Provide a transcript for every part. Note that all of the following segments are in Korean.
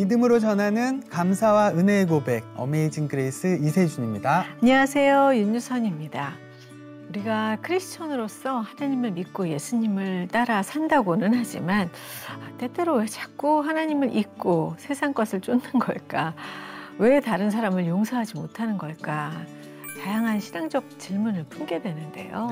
믿음으로 전하는 감사와 은혜의 고백, 어메이징 그레이스 이세준입니다. 안녕하세요, 윤유선입니다. 우리가 크리스천으로서 하나님을 믿고 예수님을 따라 산다고는 하지만 때때로 왜 자꾸 하나님을 잊고 세상 것을 쫓는 걸까? 왜 다른 사람을 용서하지 못하는 걸까? 다양한 신앙적 질문을 품게 되는데요.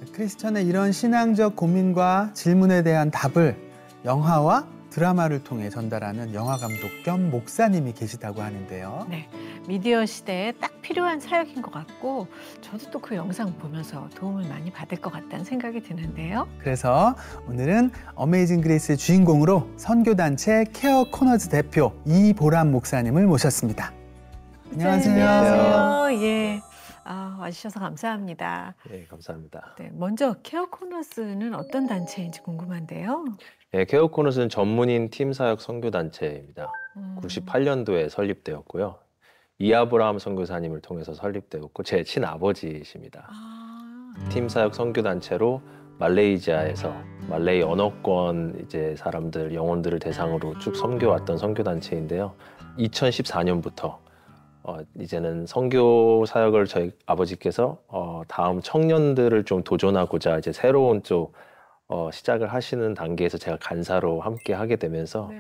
네. 크리스천의 이런 신앙적 고민과 질문에 대한 답을 영화와 드라마를 통해 전달하는 영화 감독 겸 목사님이 계시다고 하는데요. 네, 미디어 시대에 딱 필요한 사역인 것 같고 저도 또 그 영상 보면서 도움을 많이 받을 것 같다는 생각이 드는데요. 그래서 오늘은 어메이징 그레이스의 주인공으로 선교단체 케어 코너즈 대표 이보람 목사님을 모셨습니다. 안녕하세요. 안녕하세요. 예. 와주셔서 감사합니다. 네, 감사합니다. 네, 먼저 케어 코너스는 어떤 단체인지 궁금한데요. 네, 케어 코너스는 전문인 팀 사역 선교단체입니다. 98년도에 설립되었고요. 이아브라함 선교사님을 통해서 설립되었고 제 친아버지이십니다. 팀 사역 선교단체로 말레이시아에서 말레이 언어권 이제 사람들, 영혼들을 대상으로 쭉 섬겨왔던 선교단체인데요. 2014년부터 이제는 선교 사역을 저희 아버지께서 다음 청년들을 좀 도전하고자 이제 새로운 쪽 시작을 하시는 단계에서 제가 간사로 함께 하게 되면서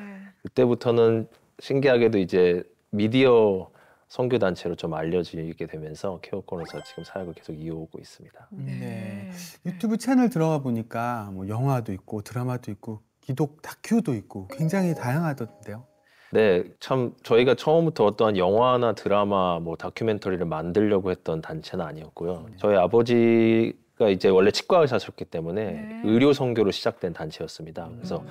그때부터는 신기하게도 이제 미디어 선교단체로 좀 알려지게 되면서 케어 코너에서 지금 사역을 계속 이어오고 있습니다. 네. 유튜브 채널 들어가 보니까 뭐 영화도 있고 드라마도 있고 기독 다큐도 있고 굉장히 다양하던데요. 네, 참 저희가 처음부터 어떠한 영화나 드라마, 뭐 다큐멘터리를 만들려고 했던 단체는 아니었고요. 저희 아버지가 이제 원래 치과 의사셨기 때문에 의료 선교로 시작된 단체였습니다. 그래서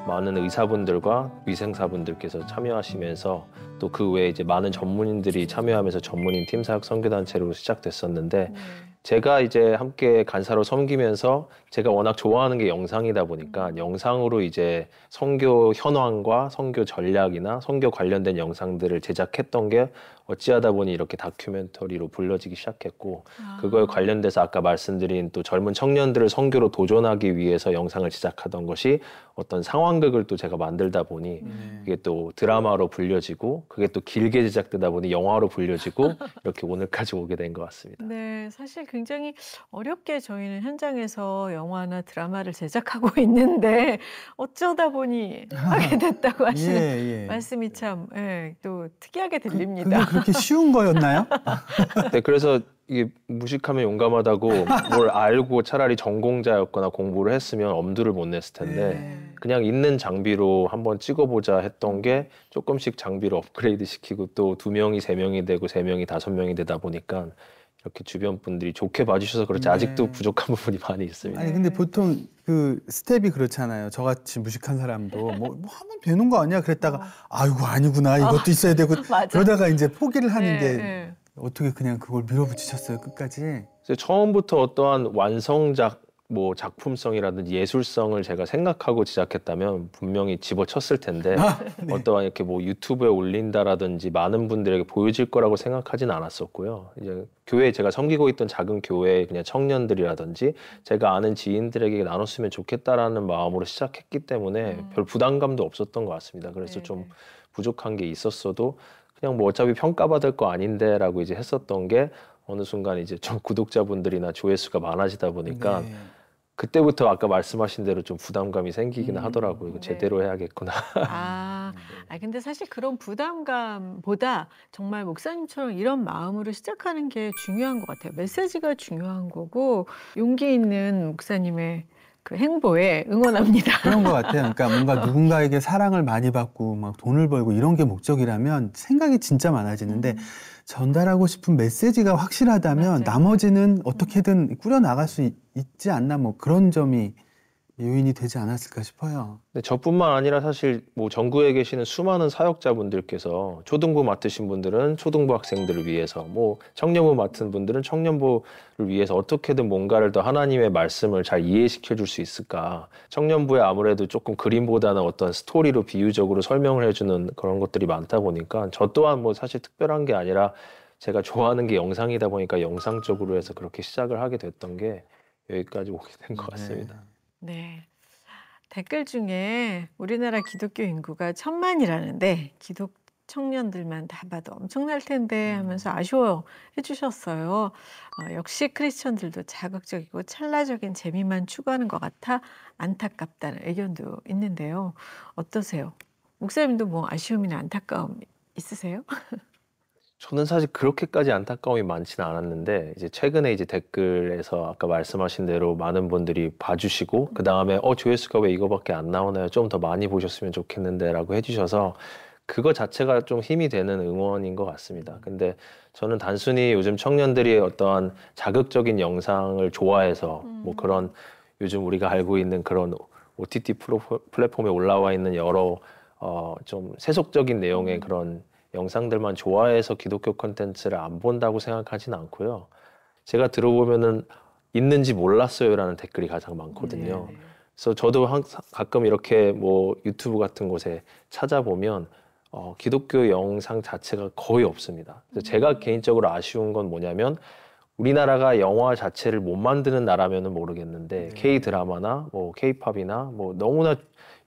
많은 의사분들과 위생사분들께서 참여하시면서 또 그 외에 이제 많은 전문인들이 참여하면서 전문인 팀 사역 선교단체로 시작됐었는데 제가 이제 함께 간사로 섬기면서 제가 워낙 좋아하는 게 영상이다 보니까 영상으로 이제 선교 현황과 선교 전략이나 선교 관련된 영상들을 제작했던 게 어찌하다 보니 이렇게 다큐멘터리로 불려지기 시작했고 그거에 관련돼서 아까 말씀드린 또 젊은 청년들을 선교로 도전하기 위해서 영상을 제작하던 것이 어떤 상황극을 또 제가 만들다 보니 그게 또 드라마로 불려지고 그게 또 길게 제작되다 보니 영화로 불려지고 이렇게 오늘까지 오게 된 것 같습니다. 네, 사실 굉장히 어렵게 저희는 현장에서 영화나 드라마를 제작하고 있는데 어쩌다 보니 하게 됐다고 하시는 말씀이 참 또 특이하게 들립니다. 그게 그렇게 쉬운 거였나요? 네, 그래서 이게 무식하면 용감하다고 뭘 알고 차라리 전공자였거나 공부를 했으면 엄두를 못 냈을 텐데 그냥 있는 장비로 한번 찍어보자 했던 게 조금씩 장비를 업그레이드 시키고 또 2명이 3명이 되고 3명이 5명이 되다 보니까 이렇게 주변 분들이 좋게 봐주셔서 그렇지 아직도 부족한 부분이 많이 있습니다. 아니 근데 보통 그 스텝이 그렇잖아요. 저같이 무식한 사람도 뭐 하면 되는 거 아니야? 그랬다가 아이고 아니구나 이것도 있어야 되고 그러다가 이제 포기를 하는데 어떻게 그냥 그걸 밀어붙이셨어요 끝까지? 처음부터 어떠한 완성작 뭐 작품성이라든지 예술성을 제가 생각하고 제작했다면 분명히 집어쳤을 텐데 어떠한 이렇게 뭐 유튜브에 올린다라든지 많은 분들에게 보여질 거라고 생각하진 않았었고요. 이제 교회에 제가 섬기고 있던 작은 교회 그냥 청년들이라든지 제가 아는 지인들에게 나눴으면 좋겠다라는 마음으로 시작했기 때문에 별 부담감도 없었던 것 같습니다. 그래서 좀 부족한 게 있었어도 그냥 뭐 어차피 평가받을 거 아닌데라고 이제 했었던 게 어느 순간 이제 좀 구독자분들이나 조회수가 많아지다 보니까 그때부터 아까 말씀하신 대로 좀 부담감이 생기긴 하더라고요. 이거 제대로 해야겠구나. 근데 사실 그런 부담감보다 정말 목사님처럼 이런 마음으로 시작하는 게 중요한 것 같아요. 메시지가 중요한 거고 용기 있는 목사님의 그 행보에 응원합니다. 그런 것 같아요. 그러니까 뭔가 누군가에게 사랑을 많이 받고 막 돈을 벌고 이런 게 목적이라면 생각이 진짜 많아지는데 전달하고 싶은 메시지가 확실하다면 나머지는 어떻게든 꾸려나갈 수 있지 않나 뭐 그런 점이 요인이 되지 않았을까 싶어요. 네, 저뿐만 아니라 사실 뭐 전국에 계시는 수많은 사역자분들께서 초등부 맡으신 분들은 초등부 학생들을 위해서 뭐 청년부 맡은 분들은 청년부를 위해서 어떻게든 뭔가를 더 하나님의 말씀을 잘 이해시켜 줄 수 있을까. 청년부에 아무래도 조금 그림보다는 어떤 스토리로 비유적으로 설명을 해주는 그런 것들이 많다 보니까 저 또한 뭐 사실 특별한 게 아니라 제가 좋아하는 게 영상이다 보니까 영상 쪽으로 해서 그렇게 시작을 하게 됐던 게 여기까지 오게 된 것 같습니다. 네. 댓글 중에 우리나라 기독교 인구가 1000만이라는데 기독 청년들만 다 봐도 엄청날 텐데 하면서 아쉬워 해주셨어요. 역시 크리스천들도 자극적이고 찰나적인 재미만 추구하는 것 같아 안타깝다는 의견도 있는데요. 어떠세요? 목사님도 뭐 아쉬움이나 안타까움 있으세요? 저는 사실 그렇게까지 안타까움이 많지는 않았는데 이제 최근에 이제 댓글에서 아까 말씀하신 대로 많은 분들이 봐주시고 그 다음에 조회수가 왜 이거밖에 안 나오나요? 좀 더 많이 보셨으면 좋겠는데라고 해주셔서 그거 자체가 좀 힘이 되는 응원인 것 같습니다. 근데 저는 단순히 요즘 청년들이 어떠한 자극적인 영상을 좋아해서 뭐 그런 요즘 우리가 알고 있는 그런 OTT 플랫폼에 올라와 있는 여러 좀 세속적인 내용의 그런 영상들만 좋아해서 기독교 콘텐츠를 안 본다고 생각하지는 않고요. 제가 들어보면은 있는지 몰랐어요라는 댓글이 가장 많거든요. 그래서 저도 가끔 이렇게 뭐 유튜브 같은 곳에 찾아보면 기독교 영상 자체가 거의 없습니다. 그래서 제가 개인적으로 아쉬운 건 뭐냐면 우리나라가 영화 자체를 못 만드는 나라면은 모르겠는데 K 드라마나 뭐 K 팝이나 뭐 너무나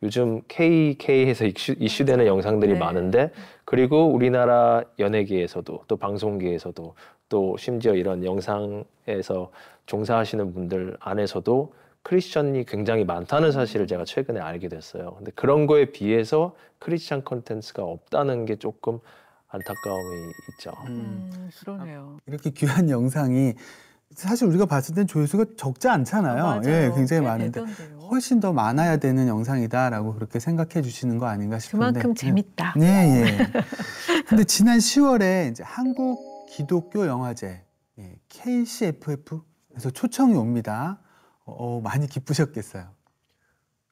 요즘 KK에서 이슈되는 영상들이 많은데 그리고 우리나라 연예계에서도 또 방송계에서도 또 심지어 이런 영상에서 종사하시는 분들 안에서도 크리스천이 굉장히 많다는 사실을 제가 최근에 알게 됐어요. 근데 그런 거에 비해서 크리스천 콘텐츠가 없다는 게 조금 안타까움이 있죠. 그러네요. 이렇게 귀한 영상이 사실 우리가 봤을 땐 조회수가 적지 않잖아요. 맞아요. 예, 굉장히 많은데 되던데요. 훨씬 더 많아야 되는 영상이다라고 그렇게 생각해 주시는 거 아닌가 싶은데. 그만큼 재밌다. 네, 예. 근데 지난 10월에 이제 한국 기독교 영화제 KCFF에서 초청이 옵니다. 많이 기쁘셨겠어요.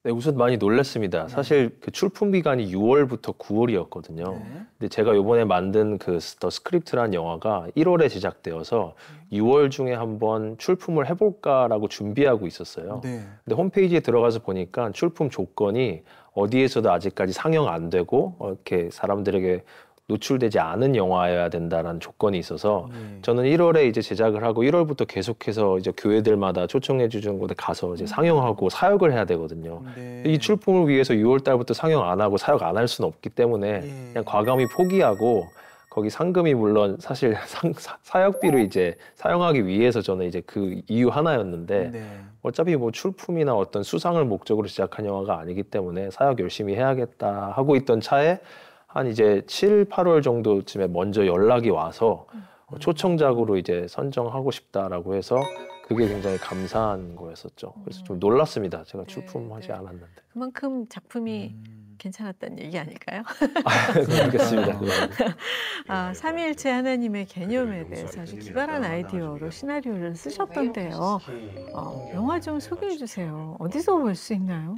네, 우선 많이 놀랐습니다. 사실 그 출품 기간이 6월부터 9월이었거든요. 근데 제가 이번에 만든 그 더 스크립트라는 영화가 1월에 제작되어서 6월 중에 한번 출품을 해볼까라고 준비하고 있었어요. 근데 홈페이지에 들어가서 보니까 출품 조건이 어디에서도 아직까지 상영 안 되고 이렇게 사람들에게 노출되지 않은 영화여야 된다라는 조건이 있어서 저는 1월에 이제 제작을 하고 1월부터 계속해서 이제 교회들마다 초청해 주는 곳에 가서 이제 상영하고 사역을 해야 되거든요. 이 출품을 위해서 6월 달부터 상영 안 하고 사역 안 할 수는 없기 때문에 그냥 과감히 포기하고 거기 상금이 물론 사실 사역비를 이제 사용하기 위해서 저는 이제 그 이유 하나였는데 어차피 뭐 출품이나 어떤 수상을 목적으로 제작한 영화가 아니기 때문에 사역 열심히 해야겠다 하고 있던 차에 한 이제 7, 8월 정도쯤에 먼저 연락이 와서 초청작으로 이제 선정하고 싶다라고 해서 그게 굉장히 감사한 거였었죠. 그래서 좀 놀랐습니다. 제가 출품하지 않았는데. 그만큼 작품이 괜찮았다는 얘기 아닐까요? 모르겠습니다. 삼위일체 하나님의 개념에 대해서 아주 기발한 아이디어로 시나리오를 쓰셨던데요. 영화 좀 소개해 주세요. 어디서 볼 수 있나요?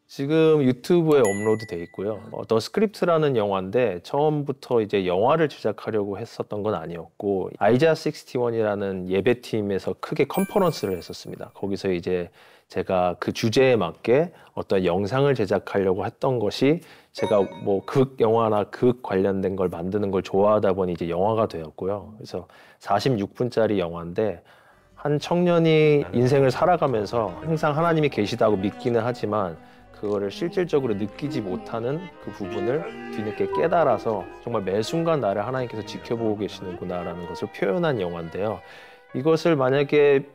지금 유튜브에 업로드 돼 있고요. 더 스크립트라는 영화인데 처음부터 이제 영화를 제작하려고 했었던 건 아니었고 아이자 61이라는 예배팀에서 크게 컨퍼런스를 했었습니다. 거기서 이제 제가 그 주제에 맞게 어떤 영상을 제작하려고 했던 것이 제가 뭐 극 영화나 극 관련된 걸 만드는 걸 좋아하다 보니 이제 영화가 되었고요. 그래서 46분짜리 영화인데 한 청년이 인생을 살아가면서 항상 하나님이 계시다고 믿기는 하지만 그거를 실질적으로 느끼지 못하는 그 부분을 뒤늦게 깨달아서 정말 매 순간 나를 하나님께서 지켜보고 계시는구나라는 것을 표현한 영화인데요. 이것을 만약에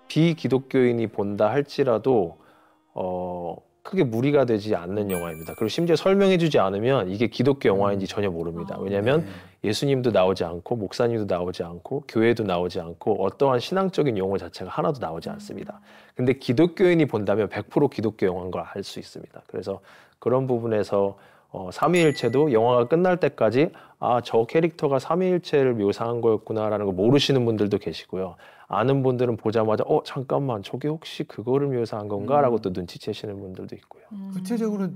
비기독교인이 본다 할지라도 크게 무리가 되지 않는 영화입니다. 그리고 심지어 설명해주지 않으면 이게 기독교 영화인지 전혀 모릅니다. 왜냐하면 예수님도 나오지 않고 목사님도 나오지 않고 교회도 나오지 않고 어떠한 신앙적인 용어 자체가 하나도 나오지 않습니다. 근데 기독교인이 본다면 100% 기독교 영화인 걸 알 수 있습니다. 그래서 그런 부분에서 삼위일체도 영화가 끝날 때까지 저 캐릭터가 삼위일체를 묘사한 거였구나라는 걸 모르시는 분들도 계시고요. 아는 분들은 보자마자 잠깐만 저게 혹시 그거를 묘사한 건가? 라고 또 눈치채시는 분들도 있고요. 구체적으로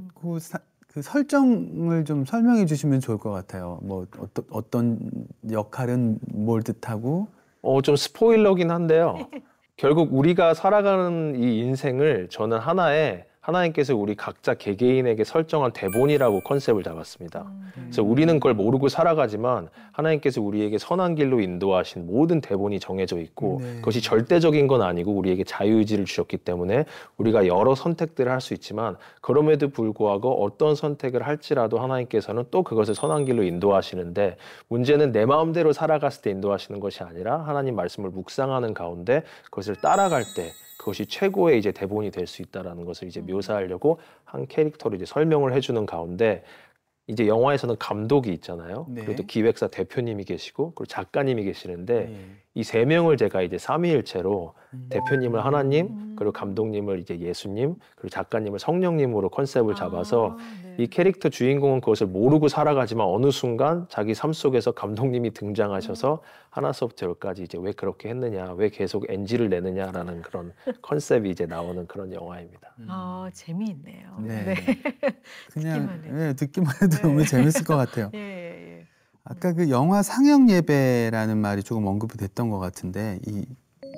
그 설정을 좀 설명해 주시면 좋을 것 같아요. 뭐 어떤 역할은 뭘 뜻하고? 좀 스포일러긴 한데요. 결국 우리가 살아가는 이 인생을 저는 하나의 하나님께서 우리 각자 개개인에게 설정한 대본이라고 컨셉을 잡았습니다. 그래서 우리는 그걸 모르고 살아가지만 하나님께서 우리에게 선한 길로 인도하신 모든 대본이 정해져 있고 그것이 절대적인 건 아니고 우리에게 자유의지를 주셨기 때문에 우리가 여러 선택들을 할 수 있지만 그럼에도 불구하고 어떤 선택을 할지라도 하나님께서는 또 그것을 선한 길로 인도하시는데 문제는 내 마음대로 살아갔을 때 인도하시는 것이 아니라 하나님 말씀을 묵상하는 가운데 그것을 따라갈 때 그것이 최고의 이제 대본이 될 수 있다라는 것을 이제 묘사하려고 한 캐릭터로 이제 설명을 해주는 가운데 이제 영화에서는 감독이 있잖아요. 그리고 또 기획사 대표님이 계시고 그리고 작가님이 계시는데 이 세 명을 제가 이제 삼위일체로 대표님을 하나님, 그리고 감독님을 이제 예수님, 그리고 작가님을 성령님으로 컨셉을 잡아서 이 캐릭터 주인공은 그것을 모르고 살아가지만 어느 순간 자기 삶 속에서 감독님이 등장하셔서 하나서부터 열까지 이제 왜 그렇게 했느냐, 왜 계속 NG를 내느냐라는 그런 컨셉이 이제 나오는 그런 영화입니다. 재미있네요. 네. 그냥 듣기만 해도 너무 재밌을 것 같아요. 아까 그 영화 상영 예배라는 말이 조금 언급이 됐던 것 같은데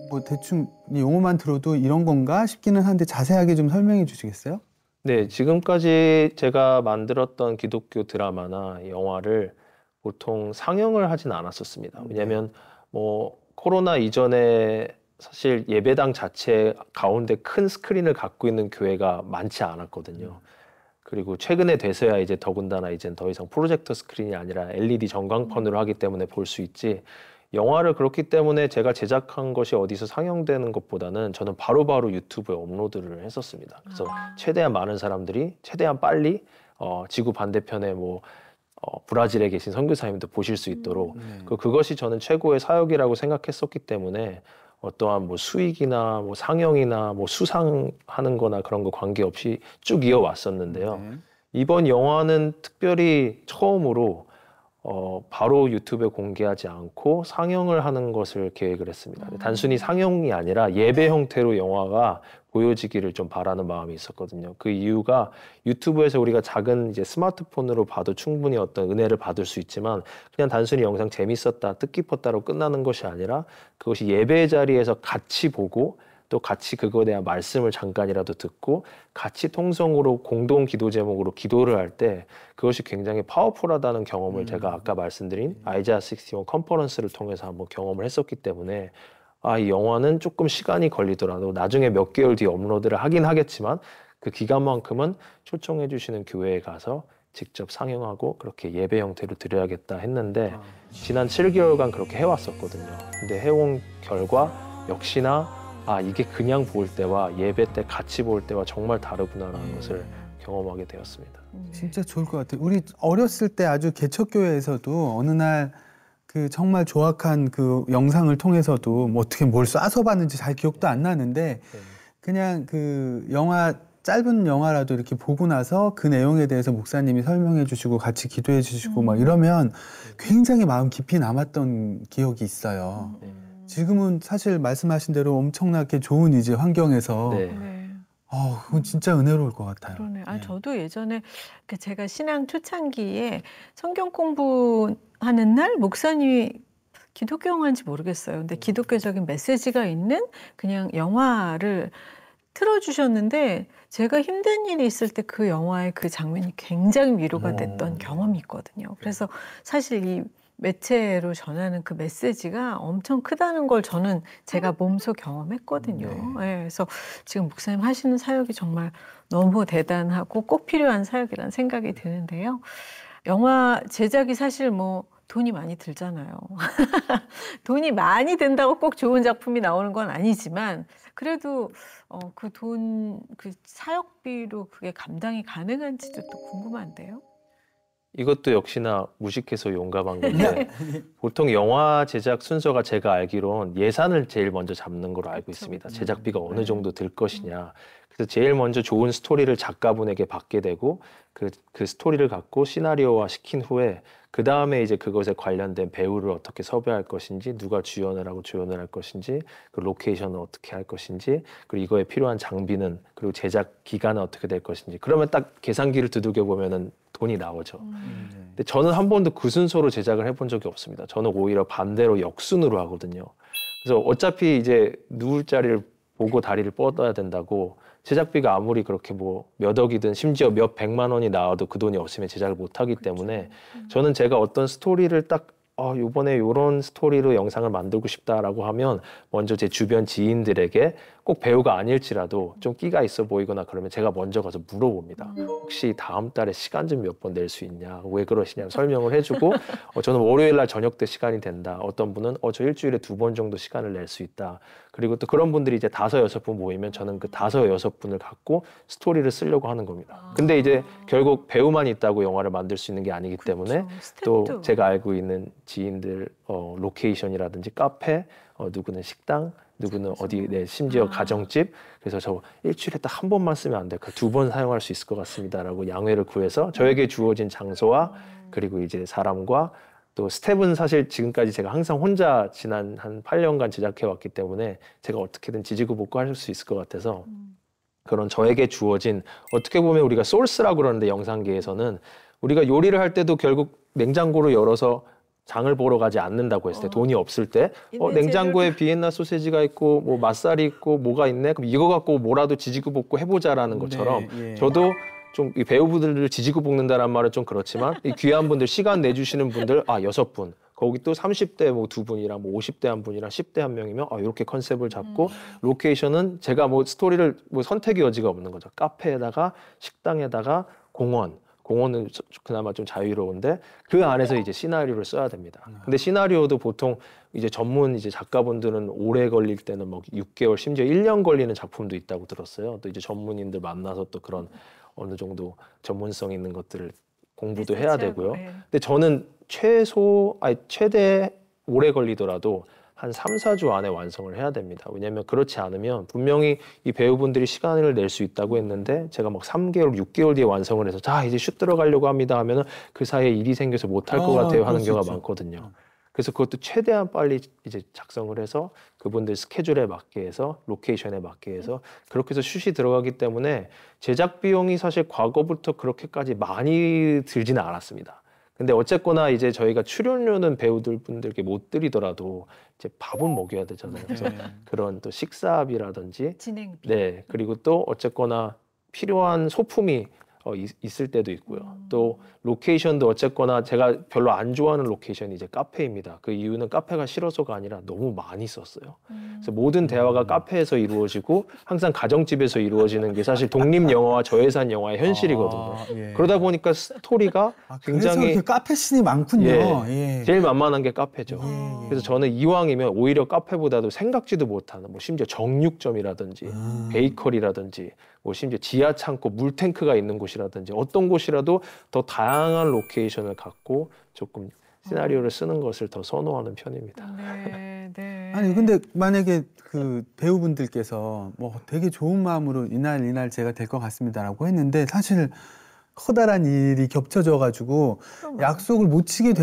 뭐 대충 이 용어만 들어도 이런 건가 싶기는 한데 자세하게 좀 설명해 주시겠어요? 네, 지금까지 제가 만들었던 기독교 드라마나 영화를 보통 상영을 하진 않았었습니다. 왜냐하면 뭐 코로나 이전에 사실 예배당 자체 가운데 큰 스크린을 갖고 있는 교회가 많지 않았거든요. 그리고 최근에 돼서야 이제 더군다나 이젠 더 이상 프로젝터 스크린이 아니라 LED 전광판으로 하기 때문에 볼 수 있지, 영화를 그렇기 때문에 제가 제작한 것이 어디서 상영되는 것보다는 저는 바로바로 유튜브에 업로드를 했었습니다. 그래서 최대한 많은 사람들이 최대한 빨리 지구 반대편에 뭐 브라질에 계신 선교사님도 보실 수 있도록 그것이 저는 최고의 사역이라고 생각했었기 때문에 어떠한 뭐 수익이나 뭐 상영이나 뭐 수상하는 거나 그런 거 관계없이 쭉 이어왔었는데요. 이번 영화는 특별히 처음으로 바로 유튜브에 공개하지 않고 상영을 하는 것을 계획을 했습니다. 단순히 상영이 아니라 예배 형태로 영화가 보여지기를 좀 바라는 마음이 있었거든요. 그 이유가 유튜브에서 우리가 작은 이제 스마트폰으로 봐도 충분히 어떤 은혜를 받을 수 있지만 그냥 단순히 영상 재밌었다, 뜻깊었다로 끝나는 것이 아니라 그것이 예배의 자리에서 같이 보고 또 같이 그거에 대한 말씀을 잠깐이라도 듣고 같이 통성으로 공동 기도 제목으로 기도를 할 때 그것이 굉장히 파워풀하다는 경험을 제가 아까 말씀드린 아이자야 61 컨퍼런스를 통해서 한번 경험을 했었기 때문에 이 영화는 조금 시간이 걸리더라도 나중에 몇 개월 뒤에 업로드를 하긴 하겠지만 그 기간만큼은 초청해 주시는 교회에 가서 직접 상영하고 그렇게 예배 형태로 드려야겠다 했는데 지난 7개월간 그렇게 해왔었거든요. 근데 해온 결과 역시나 이게 그냥 볼 때와 예배 때 같이 볼 때와 정말 다르구나라는 것을 경험하게 되었습니다. 진짜 좋을 것 같아요. 우리 어렸을 때 아주 개척교회에서도 어느 날 그 정말 조악한 그 영상을 통해서도 뭐 어떻게 뭘 쏴서 봤는지 잘 기억도 안 나는데 그냥 그 영화 짧은 영화라도 이렇게 보고 나서 그 내용에 대해서 목사님이 설명해 주시고 같이 기도해 주시고 막 이러면 굉장히 마음 깊이 남았던 기억이 있어요. 지금은 사실 말씀하신 대로 엄청나게 좋은 이제 환경에서 그건 진짜 은혜로울 것 같아요. 그러네. 저도 예전에 제가 신앙 초창기에 성경 공부하는 날 목사님이 기독교 영화인지 모르겠어요. 근데 기독교적인 메시지가 있는 그냥 영화를 틀어주셨는데 제가 힘든 일이 있을 때 그 영화의 그 장면이 굉장히 위로가 됐던 경험이 있거든요. 그래서 사실 이 매체로 전하는 그 메시지가 엄청 크다는 걸 저는 제가 몸소 경험했거든요. 그래서 지금 목사님 하시는 사역이 정말 너무 대단하고 꼭 필요한 사역이라는 생각이 드는데요. 영화 제작이 사실 뭐 돈이 많이 들잖아요. 돈이 많이 든다고 꼭 좋은 작품이 나오는 건 아니지만 그래도 그 사역비로 그게 감당이 가능한지도 또 궁금한데요. 이것도 역시나 무식해서 용감한 건데 보통 영화 제작 순서가 제가 알기론 예산을 제일 먼저 잡는 걸로 알고 있습니다. 제작비가 어느 정도 들 것이냐. 그래서 제일 먼저 좋은 스토리를 작가분에게 받게 되고 그 스토리를 갖고 시나리오화 시킨 후에 그 다음에 이제 그것에 관련된 배우를 어떻게 섭외할 것인지, 누가 주연을 하고 조연을 할 것인지, 그 로케이션을 어떻게 할 것인지, 그리고 이거에 필요한 장비는, 그리고 제작 기간은 어떻게 될 것인지. 그러면 딱 계산기를 두들겨 보면은 돈이 나오죠. 근데 저는 한 번도 그 순서로 제작을 해본 적이 없습니다. 저는 오히려 반대로 역순으로 하거든요. 그래서 어차피 이제 누울 자리를 보고 다리를 뻗어야 된다고 제작비가 아무리 그렇게 뭐 몇 억이든 심지어 몇 백만 원이 나와도 그 돈이 없으면 제작을 못 하기 때문에 저는 제가 어떤 스토리를 딱 이번에 이런 스토리로 영상을 만들고 싶다라고 하면 먼저 제 주변 지인들에게 꼭 배우가 아닐지라도 좀 끼가 있어 보이거나 그러면 제가 먼저 가서 물어봅니다. 혹시 다음 달에 시간 좀 몇 번 낼 수 있냐? 왜 그러시냐? 설명을 해주고 저는 월요일 날 저녁 때 시간이 된다. 어떤 분은 저 일주일에 2번 정도 시간을 낼 수 있다. 그리고 또 그런 분들이 이제 5, 6분 모이면 저는 그 5, 6분을 갖고 스토리를 쓰려고 하는 겁니다. 근데 이제 결국 배우만 있다고 영화를 만들 수 있는 게 아니기 때문에 또 제가 알고 있는 지인들 로케이션이라든지 카페, 누구는 식당, 누구는 어디 심지어 가정집. 그래서 저 일주일에 딱 한 번만 쓰면 안 될까? 2번 사용할 수 있을 것 같습니다라고 양해를 구해서 저에게 주어진 장소와 그리고 이제 사람과 또 스텝은 사실 지금까지 제가 항상 혼자 지난 한 8년간 제작해 왔기 때문에 제가 어떻게든 지지고 볶고 할 수 있을 것 같아서 그런 저에게 주어진 어떻게 보면 우리가 소스라고 그러는데 영상계에서는 우리가 요리를 할 때도 결국 냉장고를 열어서 장을 보러 가지 않는다고 했을 때 돈이 없을 때 냉장고에 비엔나 소세지가 있고 뭐 맛살이 있고 뭐가 있네 그럼 이거 갖고 뭐라도 지지고 볶고 해보자라는 것처럼 네, 예. 저도 좀 이 배우분들을 지지고 볶는다는 말은 좀 그렇지만 이 귀한 분들 시간 내주시는 분들 6분 거기 또 30대 뭐 2분이랑 뭐 50대 한 분이랑 10대 한 명이면 이렇게 컨셉을 잡고 로케이션은 제가 뭐 스토리를 뭐 선택의 여지가 없는 거죠. 카페에다가 식당에다가 공원은 그나마 좀 자유로운데 그 안에서 이제 시나리오를 써야 됩니다. 근데 시나리오도 보통 이제 전문 이제 작가분들은 오래 걸릴 때는 뭐 6개월 심지어 1년 걸리는 작품도 있다고 들었어요. 또 이제 전문인들 만나서 또 그런 어느 정도 전문성 있는 것들을 공부도 해야 되고요. 근데 저는 최대 오래 걸리더라도 한 3, 4주 안에 완성을 해야 됩니다. 왜냐하면 그렇지 않으면 분명히 이 배우분들이 시간을 낼 수 있다고 했는데 제가 막 3개월, 6개월 뒤에 완성을 해서 자 이제 슛 들어가려고 합니다 하면은 그 사이에 일이 생겨서 못할 것 같아요 하는 경우가 많거든요. 그래서 그것도 최대한 빨리 이제 작성을 해서 그분들 스케줄에 맞게 해서 로케이션에 맞게 해서 그렇게 해서 슛이 들어가기 때문에 제작 비용이 사실 과거부터 그렇게까지 많이 들지는 않았습니다. 근데 어쨌거나 이제 저희가 출연료는 배우들 분들께 못 드리더라도 이제 밥은 먹여야 되잖아요. 그래서 그런 또 식사비라든지 진행비. 네, 그리고 또 어쨌거나 필요한 소품이 있을 때도 있고요. 또 로케이션도 어쨌거나 제가 별로 안 좋아하는 로케이션이 이제 카페입니다. 그 이유는 카페가 싫어서가 아니라 너무 많이 썼어요. 그래서 모든 대화가 카페에서 이루어지고 항상 가정집에서 이루어지는 게 사실 독립 영화와 저예산 영화의 현실이거든요. 예. 그러다 보니까 스토리가 굉장히 그래서 카페 씬이 많군요. 예. 제일 만만한 게 카페죠. 예. 그래서 저는 이왕이면 오히려 카페보다도 생각지도 못하는 뭐 심지어 정육점이라든지 베이커리라든지 뭐 심지어 지하 창고 물탱크가 있는 곳이라든지 어떤 곳이라도 더 다양한 로케이션을 갖고 조금 시나리오를 쓰는 것을 더 선호하는 편입니다. 네. 아니 근데 만약에 그 배우분들께서 뭐 되게 좋은 마음으로 이날 제가 될 것 같습니다라고 했는데 사실 커다란 일이 겹쳐져 가지고 약속을 못 지키게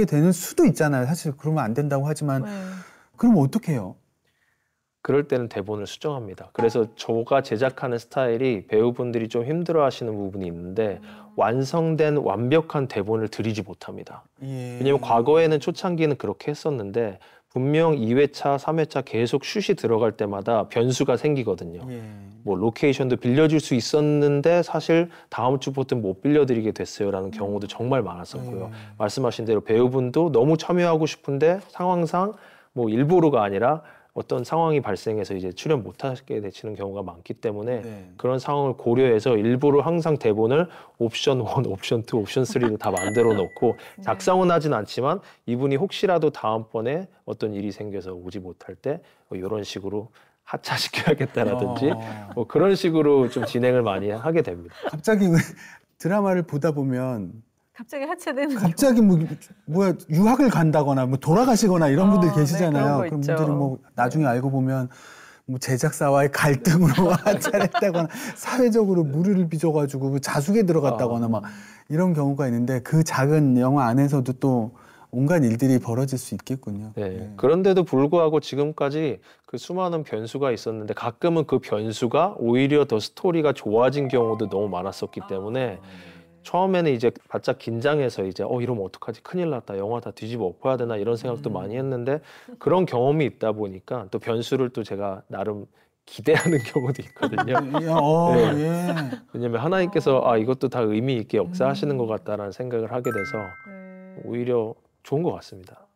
되는 수도 있잖아요. 사실 그러면 안 된다고 하지만 그럼 어떻게 해요? 그럴 때는 대본을 수정합니다. 그래서 저가 제작하는 스타일이 배우분들이 좀 힘들어하시는 부분이 있는데 완성된 완벽한 대본을 드리지 못합니다. 예. 왜냐하면 과거에는 초창기는 그렇게 했었는데 분명 2회차, 3회차 계속 슛이 들어갈 때마다 변수가 생기거든요. 예. 뭐 로케이션도 빌려줄 수 있었는데 사실 다음 주부터는 못 빌려드리게 됐어요라는 경우도 정말 많았었고요. 말씀하신 대로 배우분도 너무 참여하고 싶은데 상황상 뭐 일부러가 아니라 어떤 상황이 발생해서 이제 출연 못하게 되시는 경우가 많기 때문에 그런 상황을 고려해서 일부러 항상 대본을 옵션 1, 옵션 2, 옵션 3로 다 만들어 놓고 작성은 하진 않지만 이분이 혹시라도 다음번에 어떤 일이 생겨서 오지 못할 때 이런 식으로 하차시켜야겠다라든지 뭐 그런 식으로 좀 진행을 많이 하게 됩니다. 갑자기 드라마를 보다 보면 갑자기 하차되는 갑자기 뭐야 유학을 간다거나 뭐 돌아가시거나 이런 분들 계시잖아요. 네, 그런 분들은 뭐 나중에 알고 보면 뭐 제작사와의 갈등으로 하차했다거나 사회적으로 무리를 빚어가지고 뭐 자숙에 들어갔다거나 막 이런 경우가 있는데 그 작은 영화 안에서도 또 온갖 일들이 벌어질 수 있겠군요. 네. 그런데도 불구하고 지금까지 그 수많은 변수가 있었는데 가끔은 그 변수가 오히려 더 스토리가 좋아진 경우도 너무 많았었기 때문에 처음에는 이제 바짝 긴장해서 이제 이러면 어떡하지, 큰일 났다, 영화 다 뒤집어 엎어야 되나 이런 생각도 많이 했는데 그런 경험이 있다 보니까 또 변수를 또 제가 나름 기대하는 경우도 있거든요. 예. 네. 왜냐면 하나님께서 이것도 다 의미 있게 역사하시는 것 같다라는 생각을 하게 돼서 오히려 좋은 것 같습니다.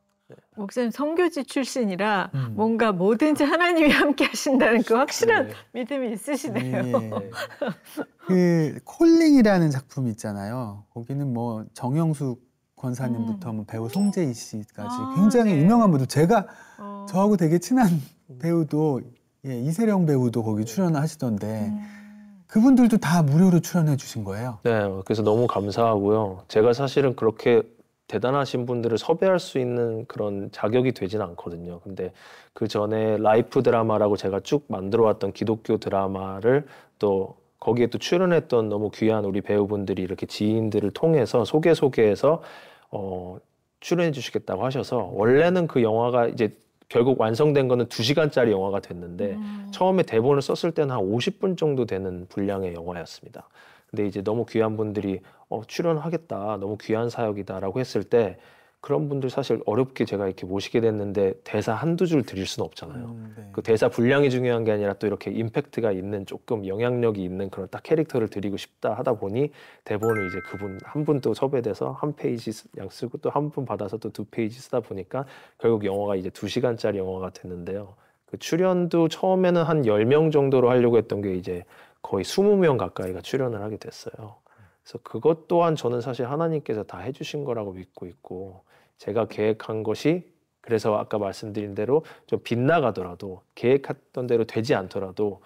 목사님 선교지 출신이라 뭔가 뭐든지 하나님이 함께 하신다는 그 확실한 믿음이 있으시네요. 예. 그 콜링이라는 작품 있잖아요. 거기는 뭐 정영숙 권사님부터 뭐 배우 송재희 씨까지 굉장히 유명한 분들, 제가 저하고 되게 친한 배우도 이세령 배우도 거기 출연하시던데 그분들도 다 무료로 출연해 주신 거예요? 네, 그래서 너무 감사하고요. 제가 사실은 그렇게 대단하신 분들을 섭외할 수 있는 그런 자격이 되진 않거든요. 근데 그 전에 라이프 드라마라고 제가 쭉 만들어 왔던 기독교 드라마를 또 거기에 또 출연했던 너무 귀한 우리 배우분들이 이렇게 지인들을 통해서 소개해서 출연해 주시겠다고 하셔서, 원래는 그 영화가 이제 결국 완성된 거는 2시간짜리 영화가 됐는데 처음에 대본을 썼을 때는 한 50분 정도 되는 분량의 영화였습니다. 근데 이제 너무 귀한 분들이 출연하겠다, 너무 귀한 사역이다라고 했을 때 그런 분들 사실 어렵게 제가 이렇게 모시게 됐는데 대사 한두 줄 드릴 수는 없잖아요. 네. 그 대사 분량이 중요한 게 아니라 또 이렇게 임팩트가 있는, 조금 영향력이 있는 그런 딱 캐릭터를 드리고 싶다 하다 보니 대본을 이제 그분 한 분 또 섭외돼서 한 페이지 양 쓰고 또 한 분 받아서 또 2페이지 쓰다 보니까 결국 영화가 이제 2시간짜리 영화가 됐는데요. 그 출연도 처음에는 한 10명 정도로 하려고 했던 게 이제 거의 20명 가까이가 출연을 하게 됐어요. 그래서 그것 또한 저는 사실 하나님께서 다 해주신 거라고 믿고 있고, 제가 계획한 것이, 그래서 아까 말씀드린 대로 좀 빗나가더라도, 계획했던 대로 되지 않더라도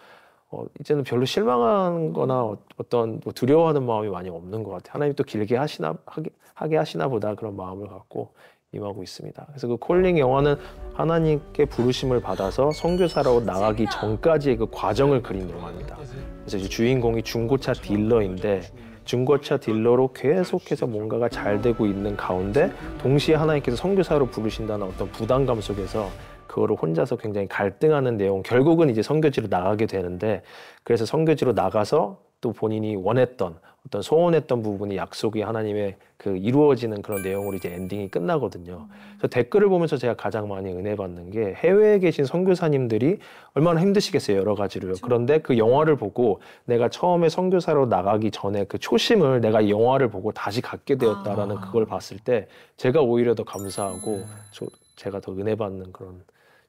이제는 별로 실망한 거나 어떤 뭐 두려워하는 마음이 많이 없는 것 같아요. 하나님 또 길게 하게 하시나 보다, 그런 마음을 갖고 임하고 있습니다. 그래서 그 콜링 영화는 하나님께 부르심을 받아서 선교사로 나가기 전까지의 그 과정을 그린 영화입니다. 그래서 이제 주인공이 중고차 딜러인데, 중고차 딜러로 계속해서 뭔가가 잘 되고 있는 가운데 동시에 하나님께서 선교사로 부르신다는 어떤 부담감 속에서 그거를 혼자서 굉장히 갈등하는 내용, 결국은 이제 선교지로 나가게 되는데, 그래서 선교지로 나가서 또 본인이 원했던 어떤 소원했던 부분이, 약속이 하나님의 그 이루어지는 그런 내용으로 이제 엔딩이 끝나거든요. 그래서 댓글을 보면서 제가 가장 많이 은혜 받는 게, 해외에 계신 선교사님들이 얼마나 힘드시겠어요, 여러 가지로요. 그런데 그 영화를 보고 내가 처음에 선교사로 나가기 전에 그 초심을 내가 이 영화를 보고 다시 갖게 되었다라는 그걸 봤을 때 제가 오히려 더 감사하고 제가 더 은혜 받는 그런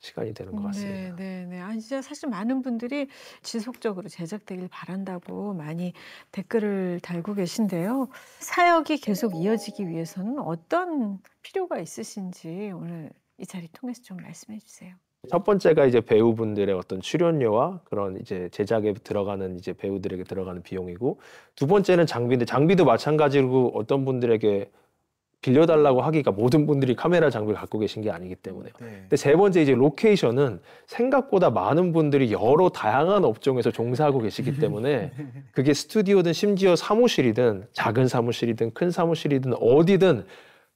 시간이 되는 것 같습니다. 네. 아니, 진짜 사실 많은 분들이 지속적으로 제작되길 바란다고 많이 댓글을 달고 계신데요. 사역이 계속 이어지기 위해서는 어떤 필요가 있으신지 오늘 이 자리 통해서 좀 말씀해 주세요. 첫 번째가 이제 배우분들의 어떤 출연료와 그런 이제 제작에 들어가는 이제 배우들에게 들어가는 비용이고, 두 번째는 장비인데, 장비도 마찬가지로 어떤 분들에게 빌려달라고 하기가 모든 분들이 카메라 장비를 갖고 계신 게 아니기 때문에. 근데 세 번째 이제 로케이션은 생각보다 많은 분들이 여러 다양한 업종에서 종사하고 계시기 때문에 그게 스튜디오든 심지어 사무실이든 작은 사무실이든 큰 사무실이든 어디든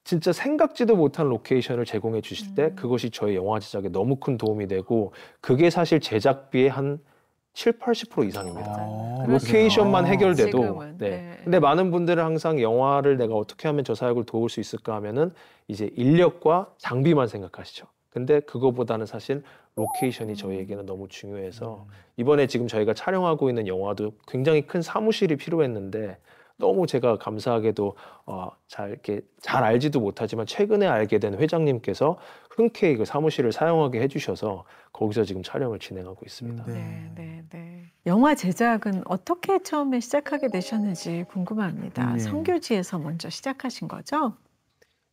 진짜 생각지도 못한 로케이션을 제공해 주실 때 그것이 저희 영화 제작에 너무 큰 도움이 되고, 그게 사실 제작비의 한 70~80% 이상입니다. 로케이션만 해결돼도. 지금은, 네. 근데 많은 분들은 항상 영화를 내가 어떻게 하면 저 사역을 도울 수 있을까 하면은 이제 인력과 장비만 생각하시죠. 근데 그거보다는 사실 로케이션이 저희에게는 너무 중요해서, 이번에 지금 저희가 촬영하고 있는 영화도 굉장히 큰 사무실이 필요했는데, 너무 제가 감사하게도 잘 알지도 못하지만 최근에 알게 된 회장님께서 흔쾌히 그 사무실을 사용하게 해주셔서 거기서 지금 촬영을 진행하고 있습니다. 네. 영화 제작은 어떻게 처음에 시작하게 되셨는지 궁금합니다. 선교지에서 먼저 시작하신 거죠?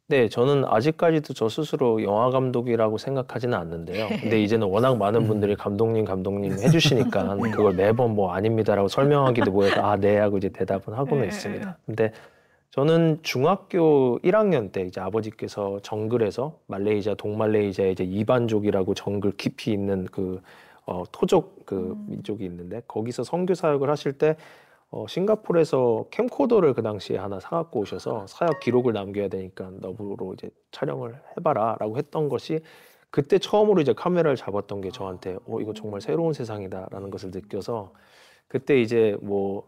네, 저는 아직까지도 저 스스로 영화 감독이라고 생각하지는 않는데요. 근데 이제는 워낙 많은 분들이 감독님 해주시니까 그걸 매번 뭐 아닙니다라고 설명하기도 뭐해서 네 하고 이제 대답은 하고는 있습니다. 근데 저는 중학교 1학년 때 이제 아버지께서 정글에서 말레이시아, 동말레이시아에 이제 이반족이라고 정글 깊이 있는 그 토족 그 민족이 있는데, 거기서 선교 사역을 하실 때 싱가포르에서 캠코더를 그 당시에 하나 사갖고 오셔서 사역 기록을 남겨야 되니까 너브로 이제 촬영을 해봐라라고 했던 것이, 그때 처음으로 이제 카메라를 잡았던 게 저한테 이거 정말 새로운 세상이다라는 것을 느껴서, 그때 이제 뭐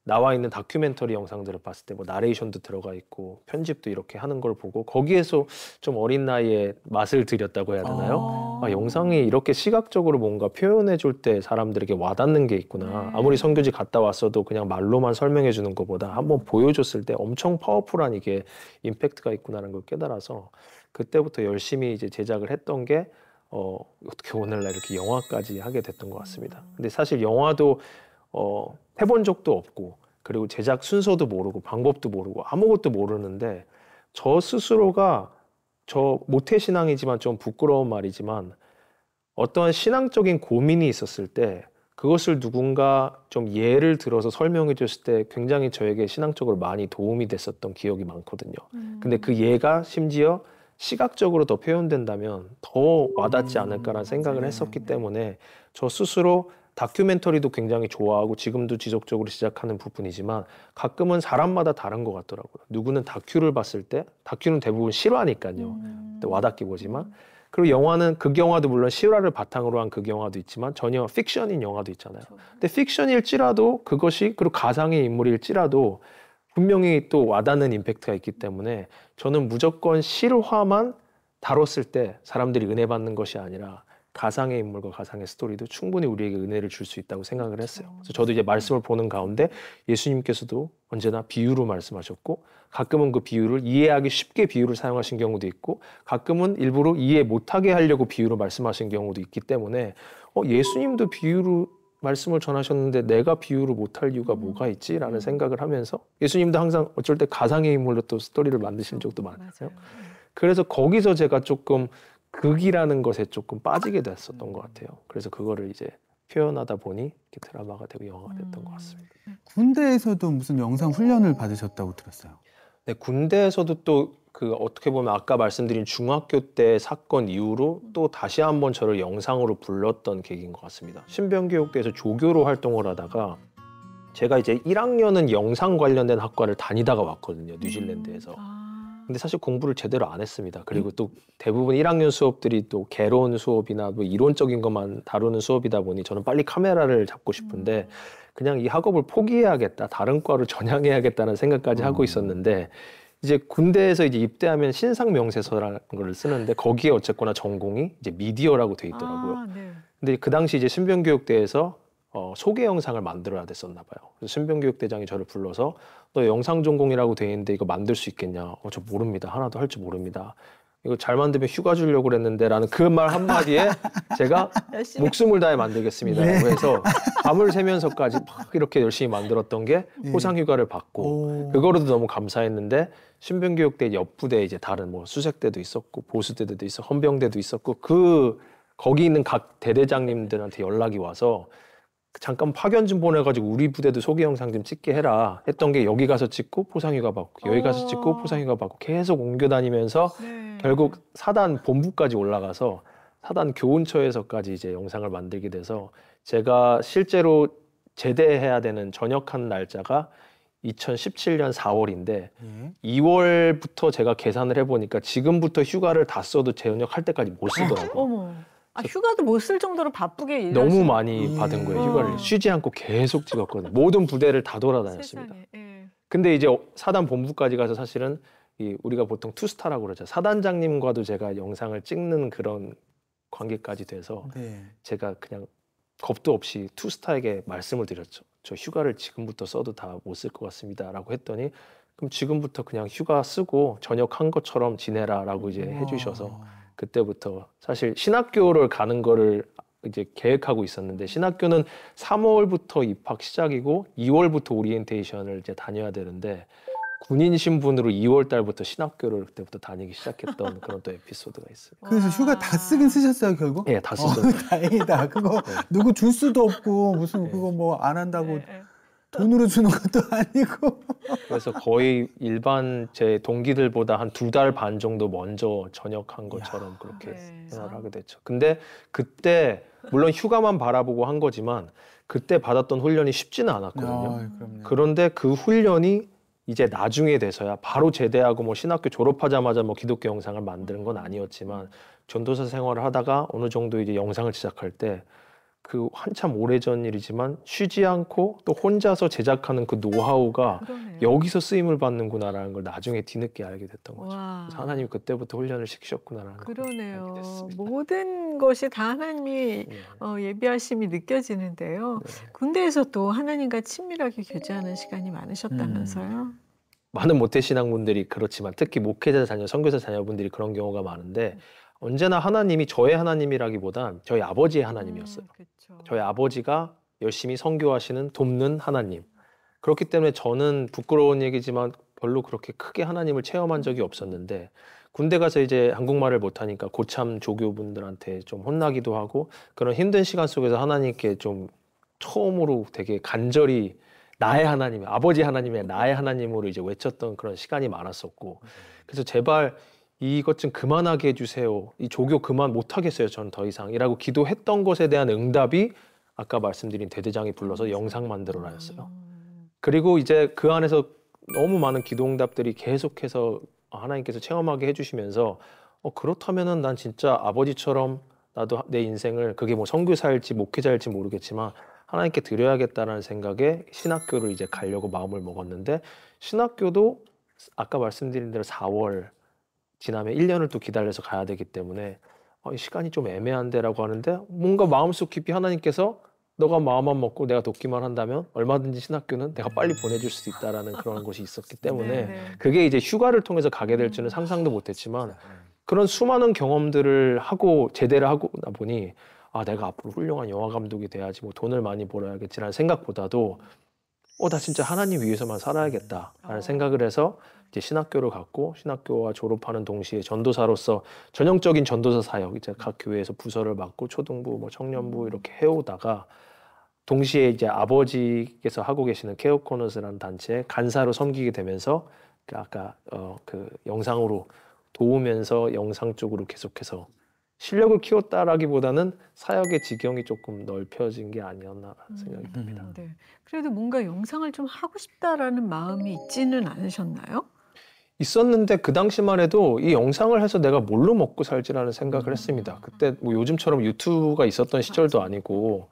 나와 있는 다큐멘터리 영상들을 봤을 때 뭐 나레이션도 들어가 있고 편집도 이렇게 하는 걸 보고 거기에서 좀 어린 나이에 맛을 들였다고 해야 되나요? 아, 영상이 이렇게 시각적으로 뭔가 표현해 줄 때 사람들에게 와닿는 게 있구나. 아무리 선교지 갔다 왔어도 그냥 말로만 설명해 주는 것보다 한번 보여줬을 때 엄청 파워풀한 이게 임팩트가 있구나라는 걸 깨달아서 그때부터 열심히 이제 제작을 했던 게 어떻게 오늘날 이렇게 영화까지 하게 됐던 것 같습니다. 근데 사실 영화도 해본 적도 없고 그리고 제작 순서도 모르고 방법도 모르고 아무것도 모르는데 저 스스로가 저 모태신앙이지만 좀 부끄러운 말이지만 어떠한 신앙적인 고민이 있었을 때 그것을 누군가 좀 예를 들어서 설명해 줬을 때 굉장히 저에게 신앙적으로 많이 도움이 됐었던 기억이 많거든요. 근데 그 예가 심지어 시각적으로 더 표현된다면 더 와닿지 않을까라는 생각을 했었기 때문에 저 스스로 다큐멘터리도 굉장히 좋아하고 지금도 지속적으로 제작하는 부분이지만 가끔은 사람마다 다른 것 같더라고요. 누구는 다큐를 봤을 때 다큐는 대부분 실화니까요. 와닿게 보지만 그리고 영화는 극영화도 물론 실화를 바탕으로 한 극영화도 있지만 전혀 픽션인 영화도 있잖아요. 근데 픽션일지라도 그것이 그리고 가상의 인물일지라도 분명히 또 와닿는 임팩트가 있기 때문에 저는 무조건 실화만 다뤘을 때 사람들이 은혜 받는 것이 아니라 가상의 인물과 가상의 스토리도 충분히 우리에게 은혜를 줄 수 있다고 생각을 했어요. 그래서 저도 이제 말씀을 보는 가운데 예수님께서도 언제나 비유로 말씀하셨고 가끔은 그 비유를 이해하기 쉽게 비유를 사용하신 경우도 있고 가끔은 일부러 이해 못하게 하려고 비유로 말씀하신 경우도 있기 때문에 예수님도 비유로 말씀을 전하셨는데 내가 비유를 못할 이유가 뭐가 있지? 라는 생각을 하면서 예수님도 항상 어쩔 때 가상의 인물로 또 스토리를 만드신 적도 많아요. 그래서 거기서 제가 조금 극이라는 것에 조금 빠지게 됐었던 것 같아요. 그래서 그거를 이제 표현하다 보니 이렇게 드라마가 되고 영화가 됐던 것 같습니다. 군대에서도 무슨 영상 훈련을 받으셨다고 들었어요. 네, 군대에서도 또 그 어떻게 보면 아까 말씀드린 중학교 때 사건 이후로 또 다시 한번 저를 영상으로 불렀던 계기인 것 같습니다. 신병교육대에서 조교로 활동을 하다가 제가 이제 1학년은 영상 관련된 학과를 다니다가 왔거든요. 뉴질랜드에서. 근데 사실 공부를 제대로 안 했습니다. 그리고 또 대부분 1학년 수업들이 또 개론 수업이나 뭐 이론적인 것만 다루는 수업이다 보니 저는 빨리 카메라를 잡고 싶은데 그냥 이 학업을 포기해야겠다. 다른 과로 전향해야겠다는 생각까지 하고 있었는데 이제 군대에서 이제 입대하면 신상 명세서라는 걸 쓰는데 거기에 어쨌거나 전공이 이제 미디어라고 돼 있더라고요. 네. 근데 그 당시 이제 신병교육대에서 소개 영상을 만들어야 됐었나 봐요. 그래서 신병교육대장이 저를 불러서 너 영상 전공이라고 돼 있는데 이거 만들 수 있겠냐? 저 모릅니다. 하나도 할 줄 모릅니다. 이거 잘 만들면 휴가 주려고 그랬는데 라는 그 말 한마디에 제가 목숨을 다해 만들겠습니다. 네. 라고 해서 밤을 새면서까지 막 이렇게 열심히 만들었던 게 포상 휴가를 받고 그거로도 너무 감사했는데 신병교육대 옆부대에 이제 다른 뭐 수색대도 있었고 보수대도 있었고 헌병대도 있었고 거기 있는 각 대대장님들한테 연락이 와서 잠깐 파견 좀 보내가지고 우리 부대도 소개 영상 좀 찍게 해라 했던 게 여기 가서 찍고 포상휴가 받고 여기 가서 찍고 포상휴가 받고 계속 옮겨 다니면서 결국 사단 본부까지 올라가서 사단 교훈처에서까지 이제 영상을 만들게 돼서 제가 실제로 제대해야 되는 전역한 날짜가 2017년 4월인데 2월부터 제가 계산을 해보니까 지금부터 휴가를 다 써도 전역할 때까지 못 쓰더라고요. 어머. 휴가도 못 쓸 정도로 바쁘게 너무 많이 받은 거예요. 휴가를 쉬지 않고 계속 찍었거든요. 모든 부대를 다 돌아다녔습니다. 근데 이제 사단 본부까지 가서 사실은 우리가 보통 투스타라고 그러죠. 사단장님과도 제가 영상을 찍는 그런 관계까지 돼서 제가 그냥 겁도 없이 투스타에게 말씀을 드렸죠. 저 휴가를 지금부터 써도 다 못 쓸 것 같습니다. 라고 했더니 그럼 지금부터 그냥 휴가 쓰고 전역한 것처럼 지내라 라고 이제 해주셔서 그때부터 사실 신학교를 가는 거를 이제 계획하고 있었는데 신학교는 3월부터 입학 시작이고 2월부터 오리엔테이션을 이제 다녀야 되는데 군인 신분으로 2월 달부터 신학교를 그때부터 다니기 시작했던 그런 또 에피소드가 있어요. 그래서 휴가 다 쓰긴 쓰셨어요, 결국? 네, 다 썼어요. 다행이다. 그거 누구 줄 수도 없고 무슨 그거 뭐 안 한다고 돈으로 주는 것도 아니고. 그래서 거의 일반 제 동기들보다 한 2달 반 정도 먼저 전역한 것처럼 그렇게 생각을 하게 됐죠. 근데 그때 물론 휴가만 바라보고 한 거지만 그때 받았던 훈련이 쉽지는 않았거든요. 그런데 그 훈련이 이제 나중에 돼서야 바로 제대하고 뭐 신학교 졸업하자마자 뭐 기독교 영상을 만드는 건 아니었지만 전도사 생활을 하다가 어느 정도 이제 영상을 제작할 때 그 한참 오래전 일이지만 쉬지 않고 또 혼자서 제작하는 그 노하우가 그러네요. 여기서 쓰임을 받는구나라는 걸 나중에 뒤늦게 알게 됐던 거죠. 와. 그래서 하나님 그때부터 훈련을 시키셨구나라는 걸 그러네요. 알게 됐습니다. 모든 것이 다 하나님이 네. 예비하심이 느껴지는데요. 네. 군대에서 또 하나님과 친밀하게 교제하는 시간이 많으셨다면서요? 많은 모태신앙분들이 그렇지만 특히 목회자 자녀, 선교사 자녀분들이 그런 경우가 많은데 언제나 하나님이 저의 하나님이라기보단 저희 아버지의 하나님이었어요. 그쵸. 저희 아버지가 열심히 선교하시는 돕는 하나님. 그렇기 때문에 저는 부끄러운 얘기지만 별로 그렇게 크게 하나님을 체험한 적이 없었는데 군대 가서 이제 한국말을 못하니까 고참 조교분들한테 좀 혼나기도 하고 그런 힘든 시간 속에서 하나님께 좀 처음으로 되게 간절히 나의 하나님, 아버지 하나님의 나의 하나님으로 이제 외쳤던 그런 시간이 많았었고 그래서 제발 이것 좀 그만하게 해주세요. 이 조교 그만 못하겠어요. 전 더 이상. 이라고 기도했던 것에 대한 응답이 아까 말씀드린 대대장이 불러서 영상 만들어라였어요. 그리고 이제 그 안에서 너무 많은 기도 응답들이 계속해서 하나님께서 체험하게 해주시면서 그렇다면은 난 진짜 아버지처럼 나도 내 인생을 그게 뭐 선교사일지 목회자일지 모르겠지만 하나님께 드려야겠다라는 생각에 신학교를 이제 가려고 마음을 먹었는데 신학교도 아까 말씀드린 대로 4월 지나면 1년을 또 기다려서 가야 되기 때문에 이 시간이 좀 애매한데라고 하는데 뭔가 마음속 깊이 하나님께서 너가 마음만 먹고 내가 돕기만 한다면 얼마든지 신학교는 내가 빨리 보내줄 수 있다라는 그런 것이 있었기 때문에 네네. 그게 이제 휴가를 통해서 가게 될 줄은 상상도 못했지만 그런 수많은 경험들을 하고 제대를 하고 나 보니 내가 앞으로 훌륭한 영화 감독이 돼야지 뭐 돈을 많이 벌어야겠지라는 생각보다도 나 진짜 하나님 위해서만 살아야겠다라는 생각을 해서 이제 신학교를 갔고 신학교와 졸업하는 동시에 전도사로서 전형적인 전도사 사역 이제 각 교회에서 부서를 맡고 초등부 뭐 청년부 이렇게 해오다가 동시에 이제 아버지께서 하고 계시는 케어 코너스라는 단체에 간사로 섬기게 되면서 아까 그 영상으로 도우면서 영상 쪽으로 계속해서 실력을 키웠다라기보다는 사역의 지경이 조금 넓혀진 게 아니었나 생각이 듭니다. 네. 그래도 뭔가 영상을 좀 하고 싶다라는 마음이 있지는 않으셨나요? 있었는데 그 당시만 해도 이 영상을 해서 내가 뭘로 먹고 살지라는 생각을 했습니다. 그때 뭐 요즘처럼 유튜브가 있었던 시절도 아니고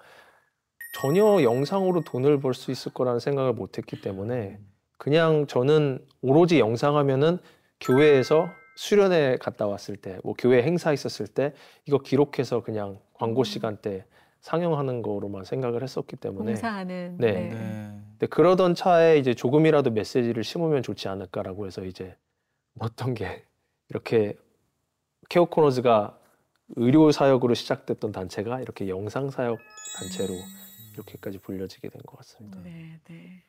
전혀 영상으로 돈을 벌 수 있을 거라는 생각을 못했기 때문에 그냥 저는 오로지 영상하면은 교회에서 수련회 갔다 왔을 때, 뭐 교회 행사 있었을 때 이거 기록해서 그냥 광고 시간 때 상영하는 거로만 생각을 했었기 때문에 봉사하는. 네. 네. 근데 그러던 차에 이제 조금이라도 메시지를 심으면 좋지 않을까라고 해서 이제 어떤 게 이렇게 케어 코너즈가 의료 사역으로 시작됐던 단체가 이렇게 영상 사역 단체로 이렇게까지 불려지게 된 것 같습니다. 네, 네.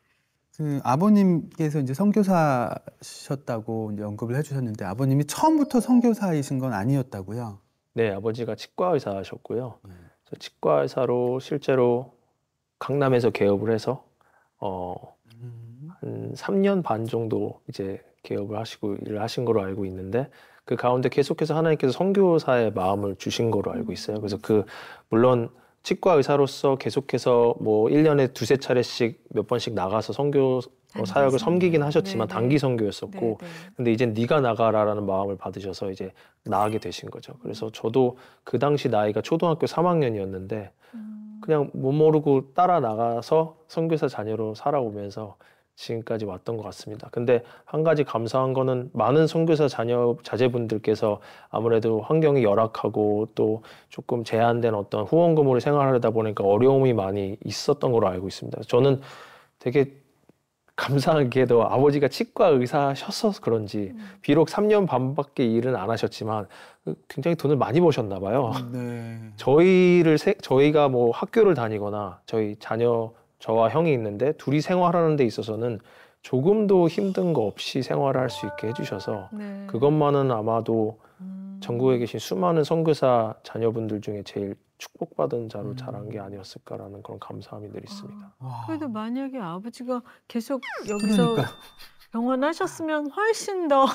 그 아버님께서 이제 선교사셨다고 이제 언급을 해주셨는데 아버님이 처음부터 선교사이신 건 아니었다고요? 네, 아버지가 치과 의사셨고요. 그래서 치과 의사로 실제로 강남에서 개업을 해서 한 3년 반 정도 이제 개업을 하시고 일을 하신 거로 알고 있는데 그 가운데 계속해서 하나님께서 선교사의 마음을 주신 거로 알고 있어요. 그래서 물론 치과 의사로서 계속해서 뭐 1년에 두세 차례씩 몇 번씩 나가서 선교 사역을 섬기긴 하셨지만 네네. 단기 선교였었고 네네. 근데 이제 네가 나가라라는 마음을 받으셔서 이제 나가게 되신 거죠. 그래서 저도 그 당시 나이가 초등학교 3학년이었는데 그냥 못 모르고 따라 나가서 선교사 자녀로 살아오면서 지금까지 왔던 것 같습니다. 근데 한 가지 감사한 거는 많은 선교사 자제분들께서 아무래도 환경이 열악하고 또 조금 제한된 어떤 후원금으로 생활하다 보니까 어려움이 많이 있었던 걸로 알고 있습니다. 저는 되게 감사하게도 아버지가 치과 의사셨어서 그런지 비록 3년 반밖에 일은 안 하셨지만 굉장히 돈을 많이 버셨나 봐요. 네. 저희가 뭐 학교를 다니거나 저와 형이 있는데 둘이 생활하는 데 있어서는 조금도 힘든 거 없이 생활을 할 수 있게 해주셔서 네. 그것만은 아마도 전국에 계신 수많은 선교사 자녀분들 중에 제일 축복받은 자로 자란 게 아니었을까라는 그런 감사함이 늘 있습니다. 와. 그래도 만약에 아버지가 계속 여기서 그러니까. 병원하셨으면 훨씬 더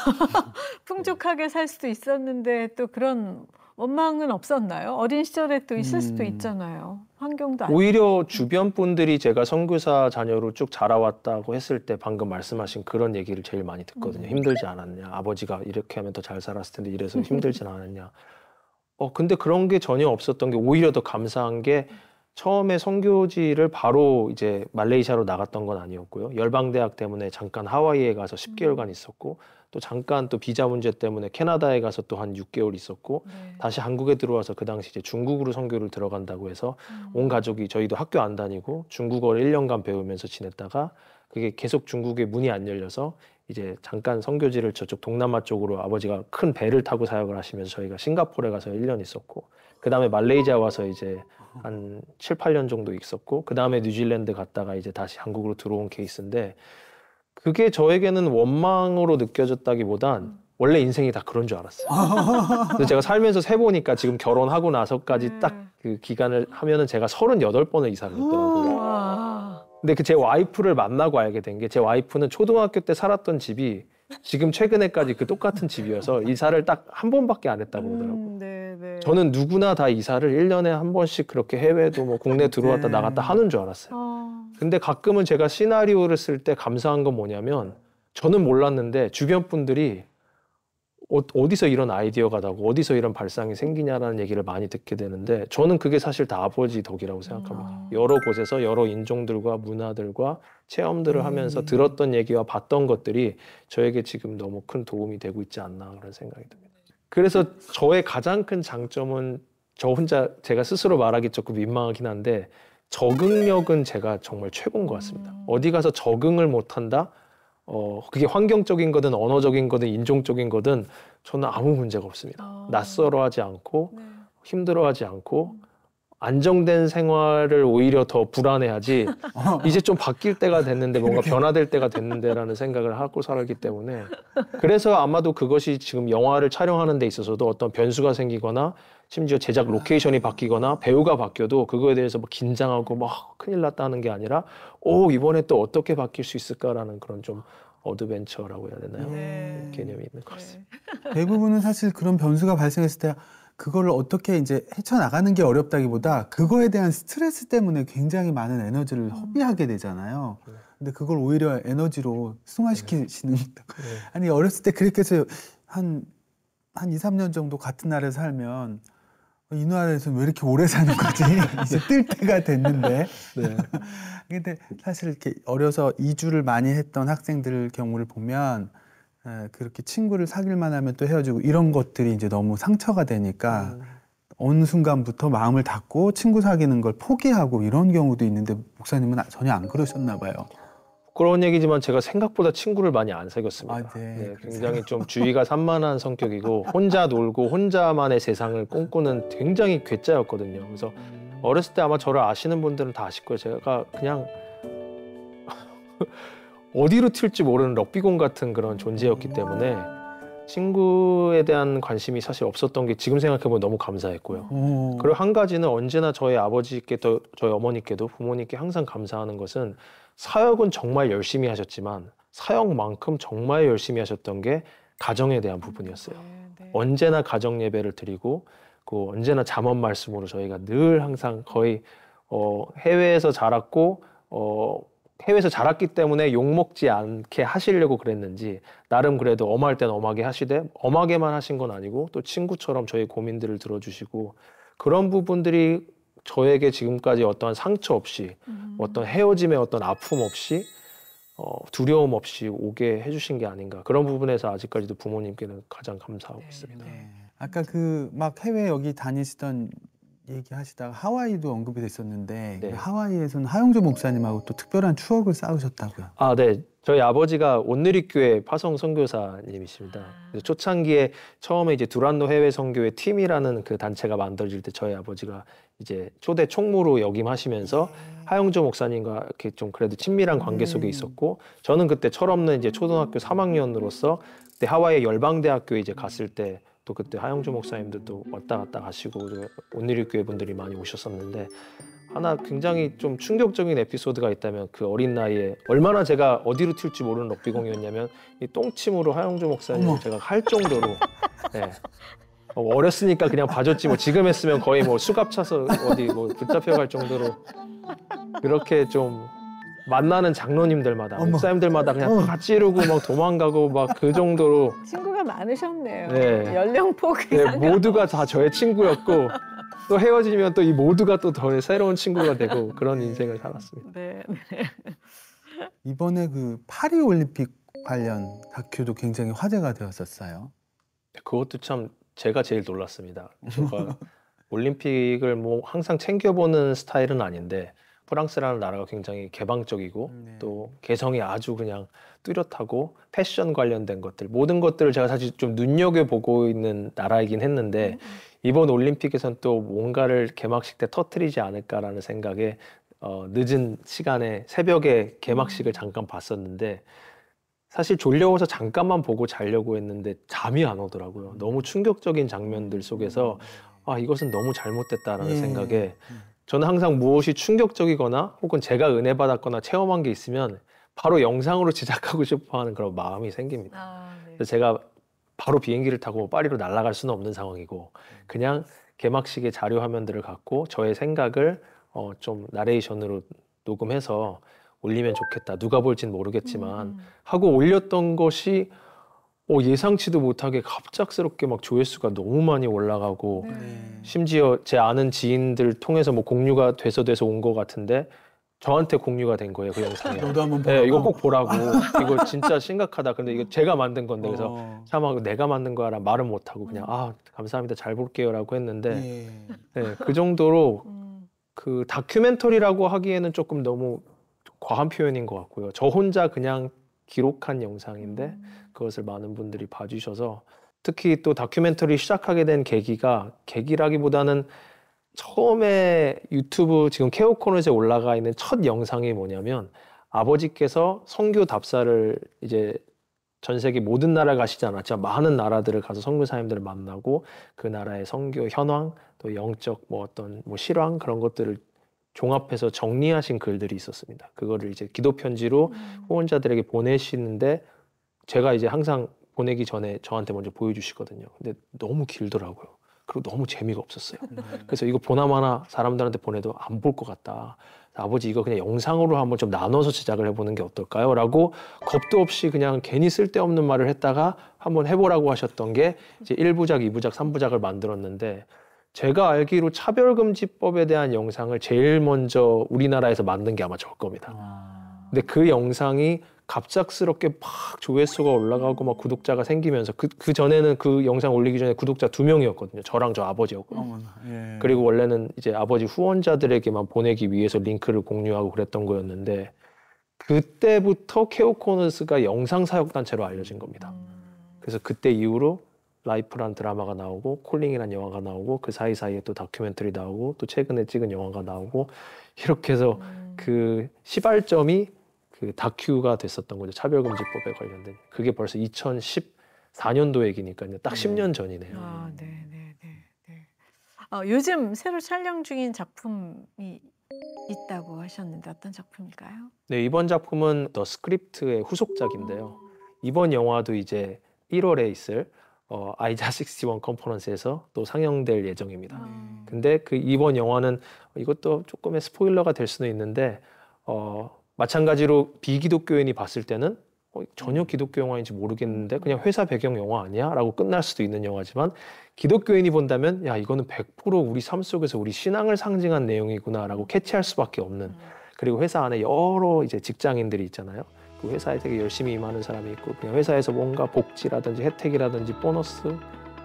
풍족하게 살 수도 있었는데 또 그런 원망은 없었나요? 어린 시절에 또 있을 수도 있잖아요. 환경도 아니고. 오히려 주변 분들이 제가 선교사 자녀로 쭉 자라왔다고 했을 때 방금 말씀하신 그런 얘기를 제일 많이 듣거든요. 힘들지 않았냐? 아버지가 이렇게 하면 더 잘 살았을 텐데 이래서 힘들진 않았냐? 근데 그런 게 전혀 없었던 게 오히려 더 감사한 게 처음에 선교지를 바로 이제 말레이시아로 나갔던 건 아니었고요. 열방대학 때문에 잠깐 하와이에 가서 10개월간 있었고 또 잠깐 또 비자 문제 때문에 캐나다에 가서 또 한 6개월 있었고 다시 한국에 들어와서 그 당시 이제 중국으로 선교를 들어간다고 해서 온 가족이 저희도 학교 안 다니고 중국어를 1년간 배우면서 지냈다가 그게 계속 중국에 문이 안 열려서 이제 잠깐 선교지를 저쪽 동남아 쪽으로 아버지가 큰 배를 타고 사역을 하시면서 저희가 싱가포르에 가서 1년 있었고 그 다음에 말레이시아 와서 이제 한 7, 8년 정도 있었고 그 다음에 뉴질랜드 갔다가 이제 다시 한국으로 들어온 케이스인데 그게 저에게는 원망으로 느껴졌다기보단 원래 인생이 다 그런 줄 알았어요. 그래서 제가 살면서 세보니까 지금 결혼하고 나서까지 딱 그 기간을 하면은 제가 38번을 이사를 했더라고요. 근데 그 제 와이프를 만나고 알게 된 게 제 와이프는 초등학교 때 살았던 집이 지금 최근에까지 그 똑같은 집이어서 이사를 딱 한 번밖에 안 했다고 그러더라고요. 네. 저는 누구나 다 이사를 1년에 한 번씩 그렇게 해외도 뭐 국내 들어왔다 나갔다 하는 줄 알았어요. 근데 가끔은 제가 시나리오를 쓸 때 감사한 건 뭐냐면 저는 몰랐는데 주변 분들이 어디서 이런 아이디어가 나고 어디서 이런 발상이 생기냐라는 얘기를 많이 듣게 되는데 저는 그게 사실 다 아버지 덕이라고 생각합니다. 여러 곳에서 여러 인종들과 문화들과 체험들을 하면서 들었던 얘기와 봤던 것들이 저에게 지금 너무 큰 도움이 되고 있지 않나 그런 생각이 듭니다. 그래서 저의 가장 큰 장점은 저 혼자 제가 스스로 말하기 조금 민망하긴 한데 적응력은 제가 정말 최고인 것 같습니다. 어디 가서 적응을 못한다? 그게 환경적인 거든 언어적인 거든 인종적인 거든 저는 아무 문제가 없습니다. 낯설어하지 않고 힘들어하지 않고 안정된 생활을 오히려 더 불안해하지 이제 좀 바뀔 때가 됐는데 뭔가 변화될 때가 됐는데라는 생각을 하고 살았기 때문에 그래서 아마도 그것이 지금 영화를 촬영하는 데 있어서도 어떤 변수가 생기거나 심지어 제작 로케이션이 바뀌거나 배우가 바뀌어도 그거에 대해서 뭐 긴장하고 막 큰일 났다 하는 게 아니라 이번에 또 어떻게 바뀔 수 있을까라는 그런 좀 어드벤처라고 해야 되나요? 개념이 있는 것 같습니다. 대부분은 사실 그런 변수가 발생했을 때 그걸 어떻게 이제 헤쳐나가는 게 어렵다기보다 그거에 대한 스트레스 때문에 굉장히 많은 에너지를 허비하게 되잖아요. 근데 그걸 오히려 에너지로 승화시키시는 아니 어렸을 때 그렇게 해서 한 2, 3년 정도 같은 나라에 살면 이 나라에서는 왜 이렇게 오래 사는 거지? 이제 뜰 때가 됐는데. 근데 사실 이렇게 어려서 이주를 많이 했던 학생들 경우를 보면 그렇게 친구를 사귈만 하면 또 헤어지고 이런 것들이 이제 너무 상처가 되니까 어느 순간부터 마음을 닫고 친구 사귀는 걸 포기하고 이런 경우도 있는데 목사님은 전혀 안 그러셨나 봐요. 그런 얘기지만 제가 생각보다 친구를 많이 안 사귀었습니다. 네, 굉장히 좀 주의가 산만한 성격이고 혼자 놀고 혼자만의 세상을 꿈꾸는 굉장히 괴짜였거든요. 그래서 어렸을 때 아마 저를 아시는 분들은 다 아실 거예요. 제가 그냥 어디로 튈지 모르는 럭비공 같은 그런 존재였기 때문에 친구에 대한 관심이 사실 없었던 게 지금 생각해보면 너무 감사했고요. 그리고 한 가지는 언제나 저희 아버지께도 저희 어머니께도 부모님께 항상 감사하는 것은 사역은 정말 열심히 하셨지만 사역만큼 정말 열심히 하셨던 게 가정에 대한 부분이었어요. 언제나 가정 예배를 드리고 그 언제나 잠언 말씀으로 저희가 늘 항상 거의 해외에서 자랐고 해외에서 자랐기 때문에 욕먹지 않게 하시려고 그랬는지 나름 그래도 엄할 땐 엄하게 하시되 엄하게만 하신 건 아니고 또 친구처럼 저희 고민들을 들어주시고 그런 부분들이 저에게 지금까지 어떠한 상처 없이 어떤 헤어짐의 어떤 아픔 없이 두려움 없이 오게 해주신 게 아닌가 그런 부분에서 아직까지도 부모님께는 가장 감사하고 있습니다. 아까 그 막 해외 여기 다니시던 얘기하시다가 하와이도 언급이 됐었는데 하와이에서는 하용조 목사님하고 또 특별한 추억을 쌓으셨다고요? 네. 저희 아버지가 온누리교회 파송 선교사님이십니다. 그래서 초창기에 처음에 이제 두란노 해외 선교회 팀이라는 그 단체가 만들어질 때 저희 아버지가 이제 초대 총무로 역임하시면서 하용조 목사님과 이렇게 좀 그래도 친밀한 관계 속에 있었고 저는 그때 철없는 이제 초등학교 3학년으로서 그때 하와이 열방대학교에 이제 갔을 때 또 그때 하용조 목사님들도 왔다 갔다 가시고 온누리교회 분들이 많이 오셨었는데 하나 굉장히 좀 충격적인 에피소드가 있다면 그 어린 나이에 얼마나 제가 어디로 튈지 모르는 럭비공이었냐면 이 똥침으로 하용조 목사님을 제가 할 정도로 어렸으니까 그냥 봐줬지 뭐 지금 했으면 거의 뭐 수갑 차서 어디 뭐 붙잡혀갈 정도로 그렇게 좀 만나는 장로님들마다 목사님들마다 그냥 다 찌르고 막 도망가고 막 그 정도로 친구가 많으셨네요. 연령폭이 모두가 다 저의 친구였고 또 헤어지면 또 이 모두가 또 더 새로운 친구가 되고 그런 인생을 살았습니다. 네. 이번에 그 파리 올림픽 관련 다큐도 굉장히 화제가 되었었어요. 그것도 참 제가 제일 놀랐습니다. 제가 올림픽을 뭐 항상 챙겨보는 스타일은 아닌데 프랑스라는 나라가 굉장히 개방적이고 또 개성이 아주 그냥 뚜렷하고 패션 관련된 것들 모든 것들을 제가 사실 좀 눈여겨보고 있는 나라이긴 했는데 이번 올림픽에선 또 뭔가를 개막식 때 터뜨리지 않을까라는 생각에 늦은 시간에 새벽에 개막식을 잠깐 봤었는데 사실 졸려워서 잠깐만 보고 자려고 했는데 잠이 안 오더라고요. 너무 충격적인 장면들 속에서 아 이것은 너무 잘못됐다라는 생각에 저는 항상 무엇이 충격적이거나 혹은 제가 은혜 받았거나 체험한 게 있으면 바로 영상으로 제작하고 싶어하는 그런 마음이 생깁니다. 그래서 제가 바로 비행기를 타고 파리로 날아갈 수는 없는 상황이고 그냥 개막식의 자료 화면들을 갖고 저의 생각을 좀 나레이션으로 녹음해서 올리면 좋겠다. 누가 볼진 모르겠지만 하고 올렸던 것이 예상치도 못하게 갑작스럽게 막 조회수가 너무 많이 올라가고 심지어 제 아는 지인들 통해서 뭐 공유가 돼서 온 것 같은데 저한테 공유가 된 거예요, 그 영상이. 너도 한번 보라고? 네, 이거 꼭 보라고. 이거 진짜 심각하다. 근데 이거 제가 만든 건데 그래서 차마 내가 만든 거야라 말은 못하고 그냥 감사합니다. 잘 볼게요라고 했는데 네, 그 정도로 그 다큐멘터리라고 하기에는 조금 너무 과한 표현인 것 같고요. 저 혼자 그냥 기록한 영상인데 그것을 많은 분들이 봐주셔서 특히 또 다큐멘터리 시작하게 된 계기라기보다는 처음에 유튜브 지금 케어 코너스에 올라가 있는 첫 영상이 뭐냐면 아버지께서 선교 답사를 이제 전 세계 모든 나라 가시지 않았지만 많은 나라들을 가서 선교사님들을 만나고 그 나라의 선교 현황 또 영적 뭐 어떤 뭐 실황 그런 것들을 종합해서 정리하신 글들이 있었습니다. 그거를 이제 기도 편지로 후원자들에게 보내시는데 제가 이제 항상 보내기 전에 저한테 먼저 보여주시거든요. 근데 너무 길더라고요. 그리고 너무 재미가 없었어요. 그래서 이거 보나마나 사람들한테 보내도 안 볼 것 같다. 아버지 이거 그냥 영상으로 한번 좀 나눠서 제작을 해보는 게 어떨까요? 라고 겁도 없이 그냥 괜히 쓸데없는 말을 했다가 한번 해보라고 하셨던 게 이제 1부작, 2부작, 3부작을 만들었는데 제가 알기로 차별금지법에 대한 영상을 제일 먼저 우리나라에서 만든 게 아마 저일 겁니다. 근데 그 영상이 갑작스럽게 막 조회수가 올라가고 막 구독자가 생기면서 그 전에는 그 영상 올리기 전에 구독자 2명이었거든요. 저랑 저 아버지였고. 그리고 원래는 이제 아버지 후원자들에게만 보내기 위해서 링크를 공유하고 그랬던 거였는데 그때부터 케어 코너스가 영상 사역 단체로 알려진 겁니다. 그래서 그때 이후로 라이프란 드라마가 나오고 콜링이란 영화가 나오고 그 사이사이에 또 다큐멘터리 나오고 또 최근에 찍은 영화가 나오고 이렇게 해서 그 시발점이 그 다큐가 됐었던 거죠. 차별금지법에 관련된. 그게 벌써 2014년도 얘기니까 딱 10년 전이네요. 요즘 새로 촬영 중인 작품이 있다고 하셨는데 어떤 작품일까요? 네, 이번 작품은 더 스크립트의 후속작인데요. 이번 영화도 이제 1월에 있을 아이자 61 컨퍼런스에서 또 상영될 예정입니다. 근데 그 이번 영화는 이것도 조금의 스포일러가 될 수는 있는데 마찬가지로 비기독교인이 봤을 때는 전혀 기독교 영화인지 모르겠는데 그냥 회사 배경 영화 아니야? 라고 끝날 수도 있는 영화지만 기독교인이 본다면 야 이거는 100% 우리 삶 속에서 우리 신앙을 상징한 내용이구나 라고 캐치할 수밖에 없는 그리고 회사 안에 여러 이제 직장인들이 있잖아요. 그 회사에 되게 열심히 임하는 사람이 있고 그냥 회사에서 뭔가 복지라든지 혜택이라든지 보너스,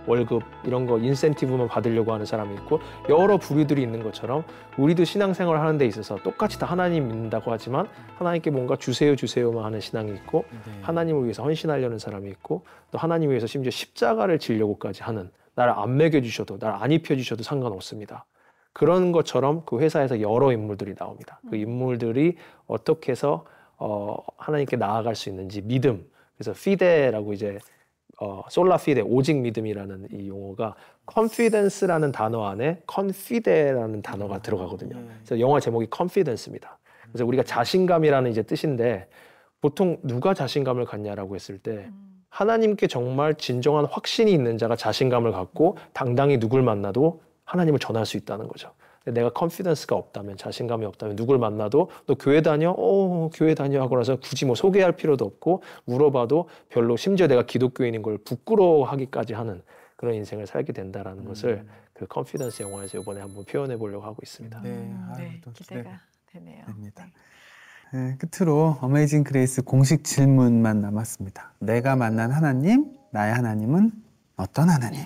월급 이런 거 인센티브만 받으려고 하는 사람이 있고 여러 부류들이 있는 것처럼 우리도 신앙생활을 하는 데 있어서 똑같이 다 하나님 믿는다고 하지만 하나님께 뭔가 주세요만 하는 신앙이 있고 하나님을 위해서 헌신하려는 사람이 있고 또 하나님을 위해서 심지어 십자가를 지려고까지 하는 나를 안 먹여주셔도 나를 안 입혀주셔도 상관없습니다. 그런 것처럼 그 회사에서 여러 인물들이 나옵니다. 그 인물들이 어떻게 해서 하나님께 나아갈 수 있는지 믿음 그래서 피데라고 이제 솔라 피데 오직 믿음이라는 이 용어가 confidence라는 단어 안에 confide라는 단어가 들어가거든요. 그래서 영화 제목이 confidence입니다. 그래서 우리가 자신감이라는 이제 뜻인데 보통 누가 자신감을 갖냐라고 했을 때 하나님께 정말 진정한 확신이 있는 자가 자신감을 갖고 당당히 누굴 만나도 하나님을 전할 수 있다는 거죠. 내가 컨피던스가 없다면 자신감이 없다면 누굴 만나도 너 교회 다녀? 교회 다녀 하고 나서 굳이 뭐 소개할 필요도 없고 물어봐도 별로 심지어 내가 기독교인인 걸 부끄러워하기까지 하는 그런 인생을 살게 된다라는 것을 그 컨피던스 영화에서 이번에 한번 표현해 보려고 하고 있습니다. 네, 네, 또 기대가 되네요. 됩니다. 네, 끝으로 어메이징 그레이스 공식 질문만 남았습니다. 내가 만난 하나님, 나의 하나님은 어떤 하나님?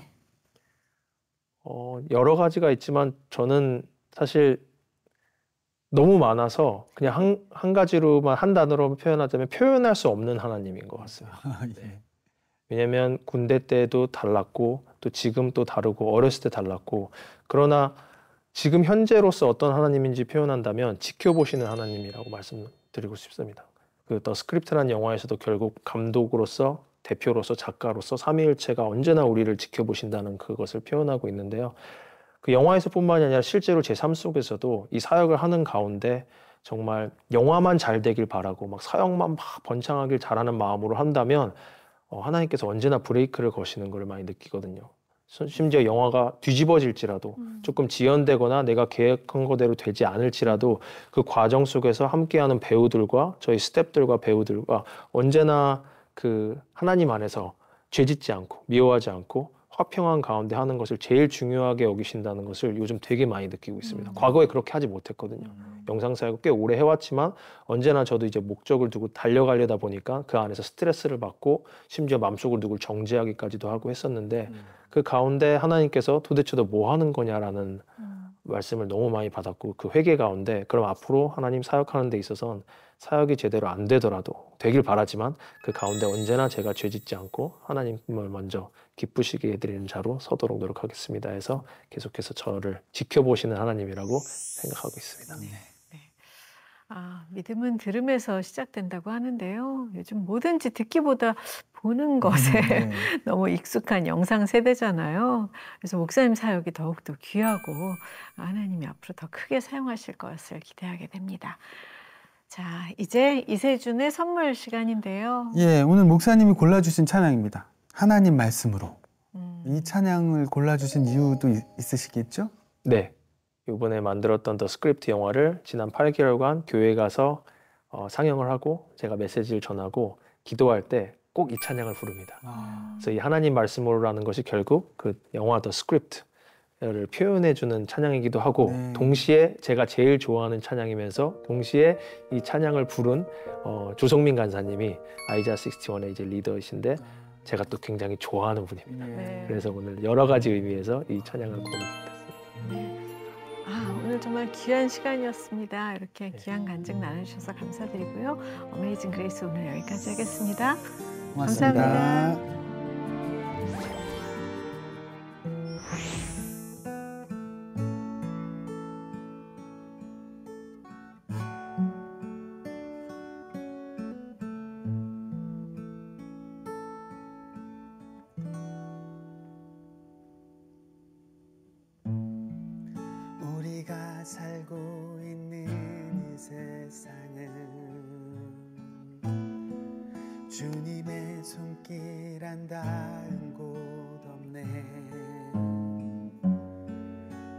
여러 가지가 있지만 저는 사실 너무 많아서 그냥 한 가지로만 한 단어로 표현하자면 표현할 수 없는 하나님인 것 같습니다. 예. 왜냐하면 군대 때도 달랐고 또 지금 또 다르고 어렸을 때 달랐고 그러나 지금 현재로서 어떤 하나님인지 표현한다면 지켜보시는 하나님이라고 말씀드리고 싶습니다. 그 더 스크립트라는 영화에서도 결국 감독으로서 대표로서 작가로서 삼위일체가 언제나 우리를 지켜보신다는 그것을 표현하고 있는데요. 그 영화에서뿐만이 아니라 실제로 제 삶 속에서도 이 사역을 하는 가운데 정말 영화만 잘 되길 바라고 막 사역만 막 번창하길 잘하는 마음으로 한다면 하나님께서 언제나 브레이크를 거시는 걸 많이 느끼거든요. 심지어 영화가 뒤집어질지라도 조금 지연되거나 내가 계획한 거대로 되지 않을지라도 그 과정 속에서 함께하는 배우들과 저희 스태프들과 배우들과 언제나 그 하나님 안에서 죄짓지 않고 미워하지 않고 화평한 가운데 하는 것을 제일 중요하게 여기신다는 것을 요즘 되게 많이 느끼고 있습니다. 과거에 그렇게 하지 못했거든요. 영상사역을 꽤 오래 해왔지만 언제나 저도 이제 목적을 두고 달려가려다 보니까 그 안에서 스트레스를 받고 심지어 마음속으로 누굴 정죄하기까지도 하고 했었는데 그 가운데 하나님께서 도대체 너 뭐 하는 거냐라는 말씀을 너무 많이 받았고 그 회개 가운데 그럼 앞으로 하나님 사역하는 데 있어서는 사역이 제대로 안 되더라도 되길 바라지만 그 가운데 언제나 제가 죄짓지 않고 하나님을 먼저 기쁘시게 해드리는 자로 서도록 노력하겠습니다 해서 계속해서 저를 지켜보시는 하나님이라고 생각하고 있습니다. 믿음은 들음에서 시작된다고 하는데요. 요즘 뭐든지 듣기보다 보는 것에 너무 익숙한 영상 세대잖아요. 그래서 목사님 사역이 더욱더 귀하고 하나님이 앞으로 더 크게 사용하실 것을 기대하게 됩니다. 자, 이제 이세준의 선물 시간인데요. 예, 오늘 목사님이 골라주신 찬양입니다. 하나님 말씀으로. 이 찬양을 골라주신 이유도 있으시겠죠? 네. 이번에 만들었던 더 스크립트 영화를 지난 8개월간 교회에 가서 상영을 하고 제가 메시지를 전하고 기도할 때 꼭 이 찬양을 부릅니다. 그래서 이 하나님 말씀으로라는 것이 결국 그 영화 더 스크립트를 표현해주는 찬양이기도 하고 동시에 제가 제일 좋아하는 찬양이면서 동시에 이 찬양을 부른 조성민 간사님이 아이자 61의 이제 리더이신데 제가 또 굉장히 좋아하는 분입니다. 그래서 오늘 여러 가지 의미에서 이 찬양을 고르겠습니다. 오늘 정말 귀한 시간이었습니다. 이렇게 귀한 간증 나눠주셔서 감사드리고요. 어메이징 그레이스 오늘 여기까지 하겠습니다. 고맙습니다. 감사합니다. 우리가 살고 있는 이 세상은 주님의 손길 한 닿은 곳 없네.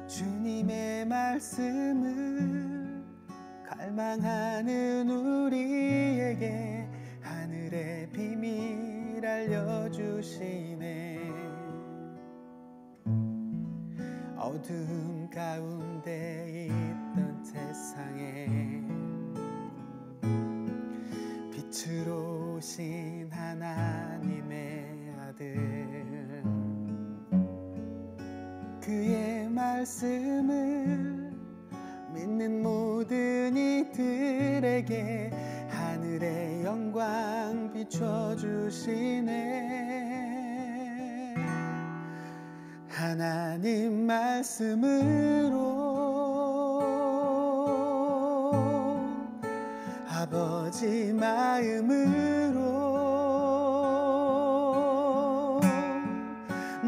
주님의 말씀을 갈망하는 우리에게 하늘의 비밀 알려주시네. 어두움 가운데 있던 세상에 빛으로 오신 하나님의 아들, 그의 말씀을 믿는 모든 이들에게 하늘의 영광 비춰주시네. 하나님 말씀으로 아버지 마음으로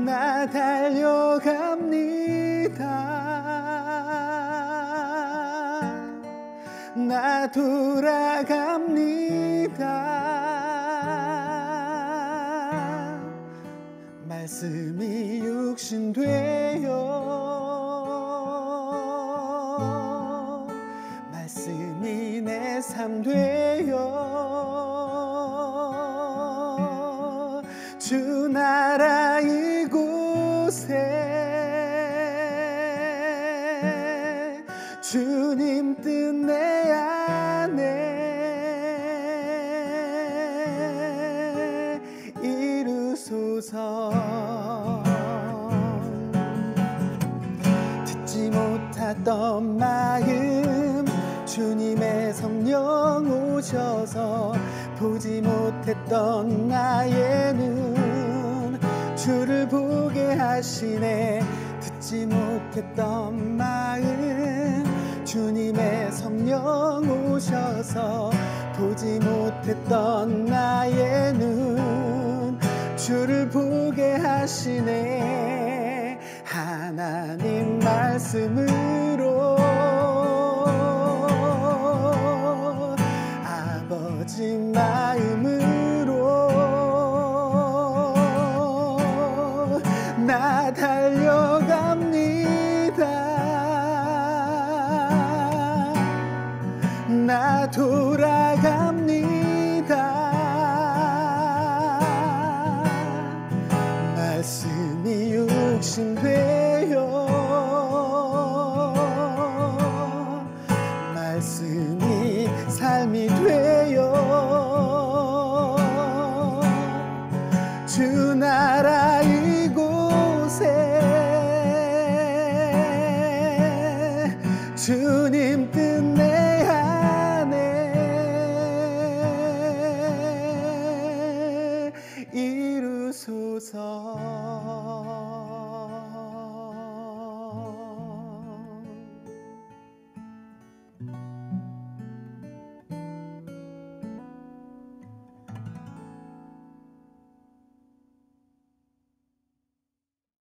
나 달려갑니다. 나 돌아갑니다. 말씀이 육신 되어 말씀이 내 삶 되어 주 나라 이곳에 주님 뜻 내 안에 이루소서. 듣지 못했던 마음 주님의 성령 오셔서 보지 못했던 나의 눈 주를 보게 하시네. 듣지 못했던 마음 주님의 성령 오셔서 보지 못했던 나의 눈 주를 보게 하시네. 하나님 말씀으로 아버지 마음으로 나 달려갑니다. 나 돌아갑니다. 말씀이 육신되어 말씀이 삶이 되어 주 나라 이곳에 주님 뜻 내 안에 이루소서.